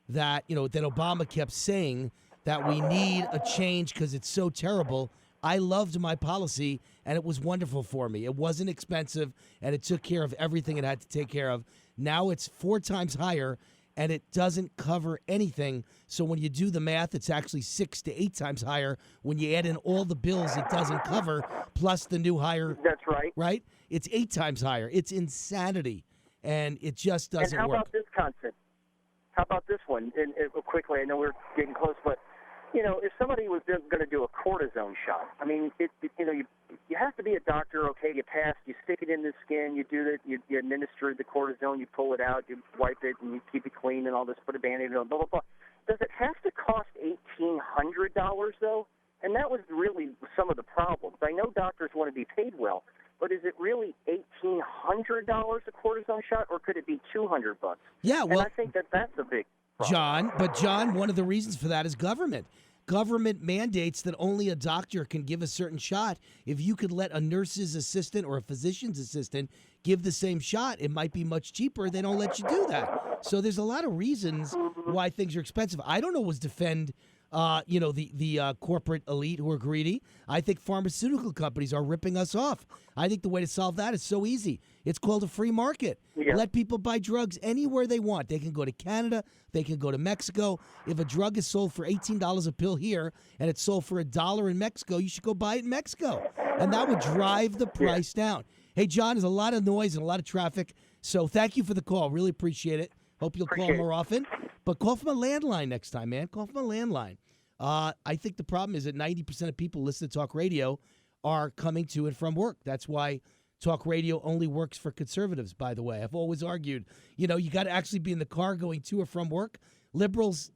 that, you know, that Obama kept saying that we need a change because it's so terrible, I loved my policy, and it was wonderful for me. It wasn't expensive, and it took care of everything it had to take care of. Now it's 4 times higher, and it doesn't cover anything. So when you do the math, it's actually 6 to 8 times higher. When you add in all the bills it doesn't cover, plus the new higher. That's right. Right? It's 8 times higher. It's insanity, and it just doesn't and how work. about this concept? How about this one? And quickly, I know we're getting close, but if somebody was going to do a cortisone shot, I mean, you have to be a doctor. Okay, you pass, you stick it in the skin, you do that, you administer the cortisone, you pull it out, you wipe it, and you keep it clean, and all this. Put a Band-Aid on, blah blah blah. Does it have to cost $1,800 though? And that was really some of the problems. I know doctors want to be paid well, but is it really $1,800 a cortisone shot, or could it be $200? Yeah, well, and I think that's a big problem. John, one of the reasons for that is government. Government mandates that only a doctor can give a certain shot. If you could let a nurse's assistant or a physician's assistant give the same shot, it might be much cheaper. They don't let you do that. So there's a lot of reasons why things are expensive. I don't always defend the corporate elite who are greedy. I think pharmaceutical companies are ripping us off. I think the way to solve that is so easy. It's called a free market. Yeah. Let people buy drugs anywhere they want. They can go to Canada. They can go to Mexico. If a drug is sold for $18 a pill here and it's sold for $1 in Mexico, you should go buy it in Mexico. And that would drive the price down. Hey, John, there's a lot of noise and a lot of traffic. So thank you for the call. Really appreciate it. Hope you'll call more often. But call from a landline next time, man. Call from a landline. I think the problem is that 90% of people listening to talk radio are coming to and from work. That's why talk radio only works for conservatives, by the way. I've always argued, you got to actually be in the car going to or from work. Liberals,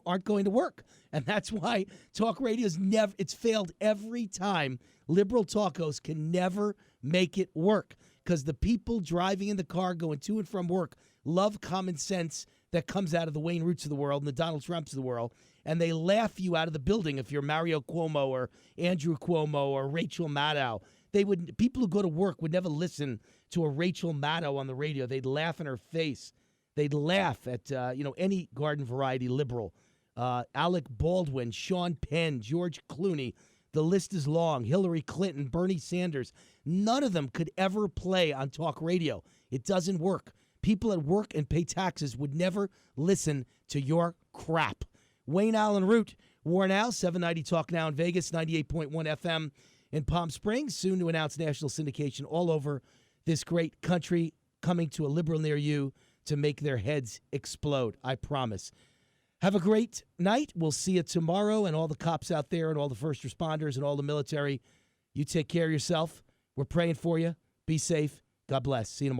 aren't going to work. And that's why talk radio's it's failed every time. Liberal talkos can never make it work because the people driving in the car going to and from work love common sense that comes out of the Wayne Roots of the world and the Donald Trumps of the world, and they laugh you out of the building if you're Mario Cuomo or Andrew Cuomo or Rachel Maddow. People who go to work would never listen to a Rachel Maddow on the radio. They'd laugh in her face. They'd laugh at any garden variety liberal. Alec Baldwin, Sean Penn, George Clooney. The list is long. Hillary Clinton, Bernie Sanders. None of them could ever play on talk radio. It doesn't work. People at work and pay taxes would never listen to your crap. Wayne Allen Root, WAR Now, 790 Talk Now in Vegas, 98.1 FM in Palm Springs. Soon to announce national syndication all over this great country, coming to a liberal near you to make their heads explode. I promise. Have a great night. We'll see you tomorrow, and all the cops out there and all the first responders and all the military. You take care of yourself. We're praying for you. Be safe. God bless. See you tomorrow.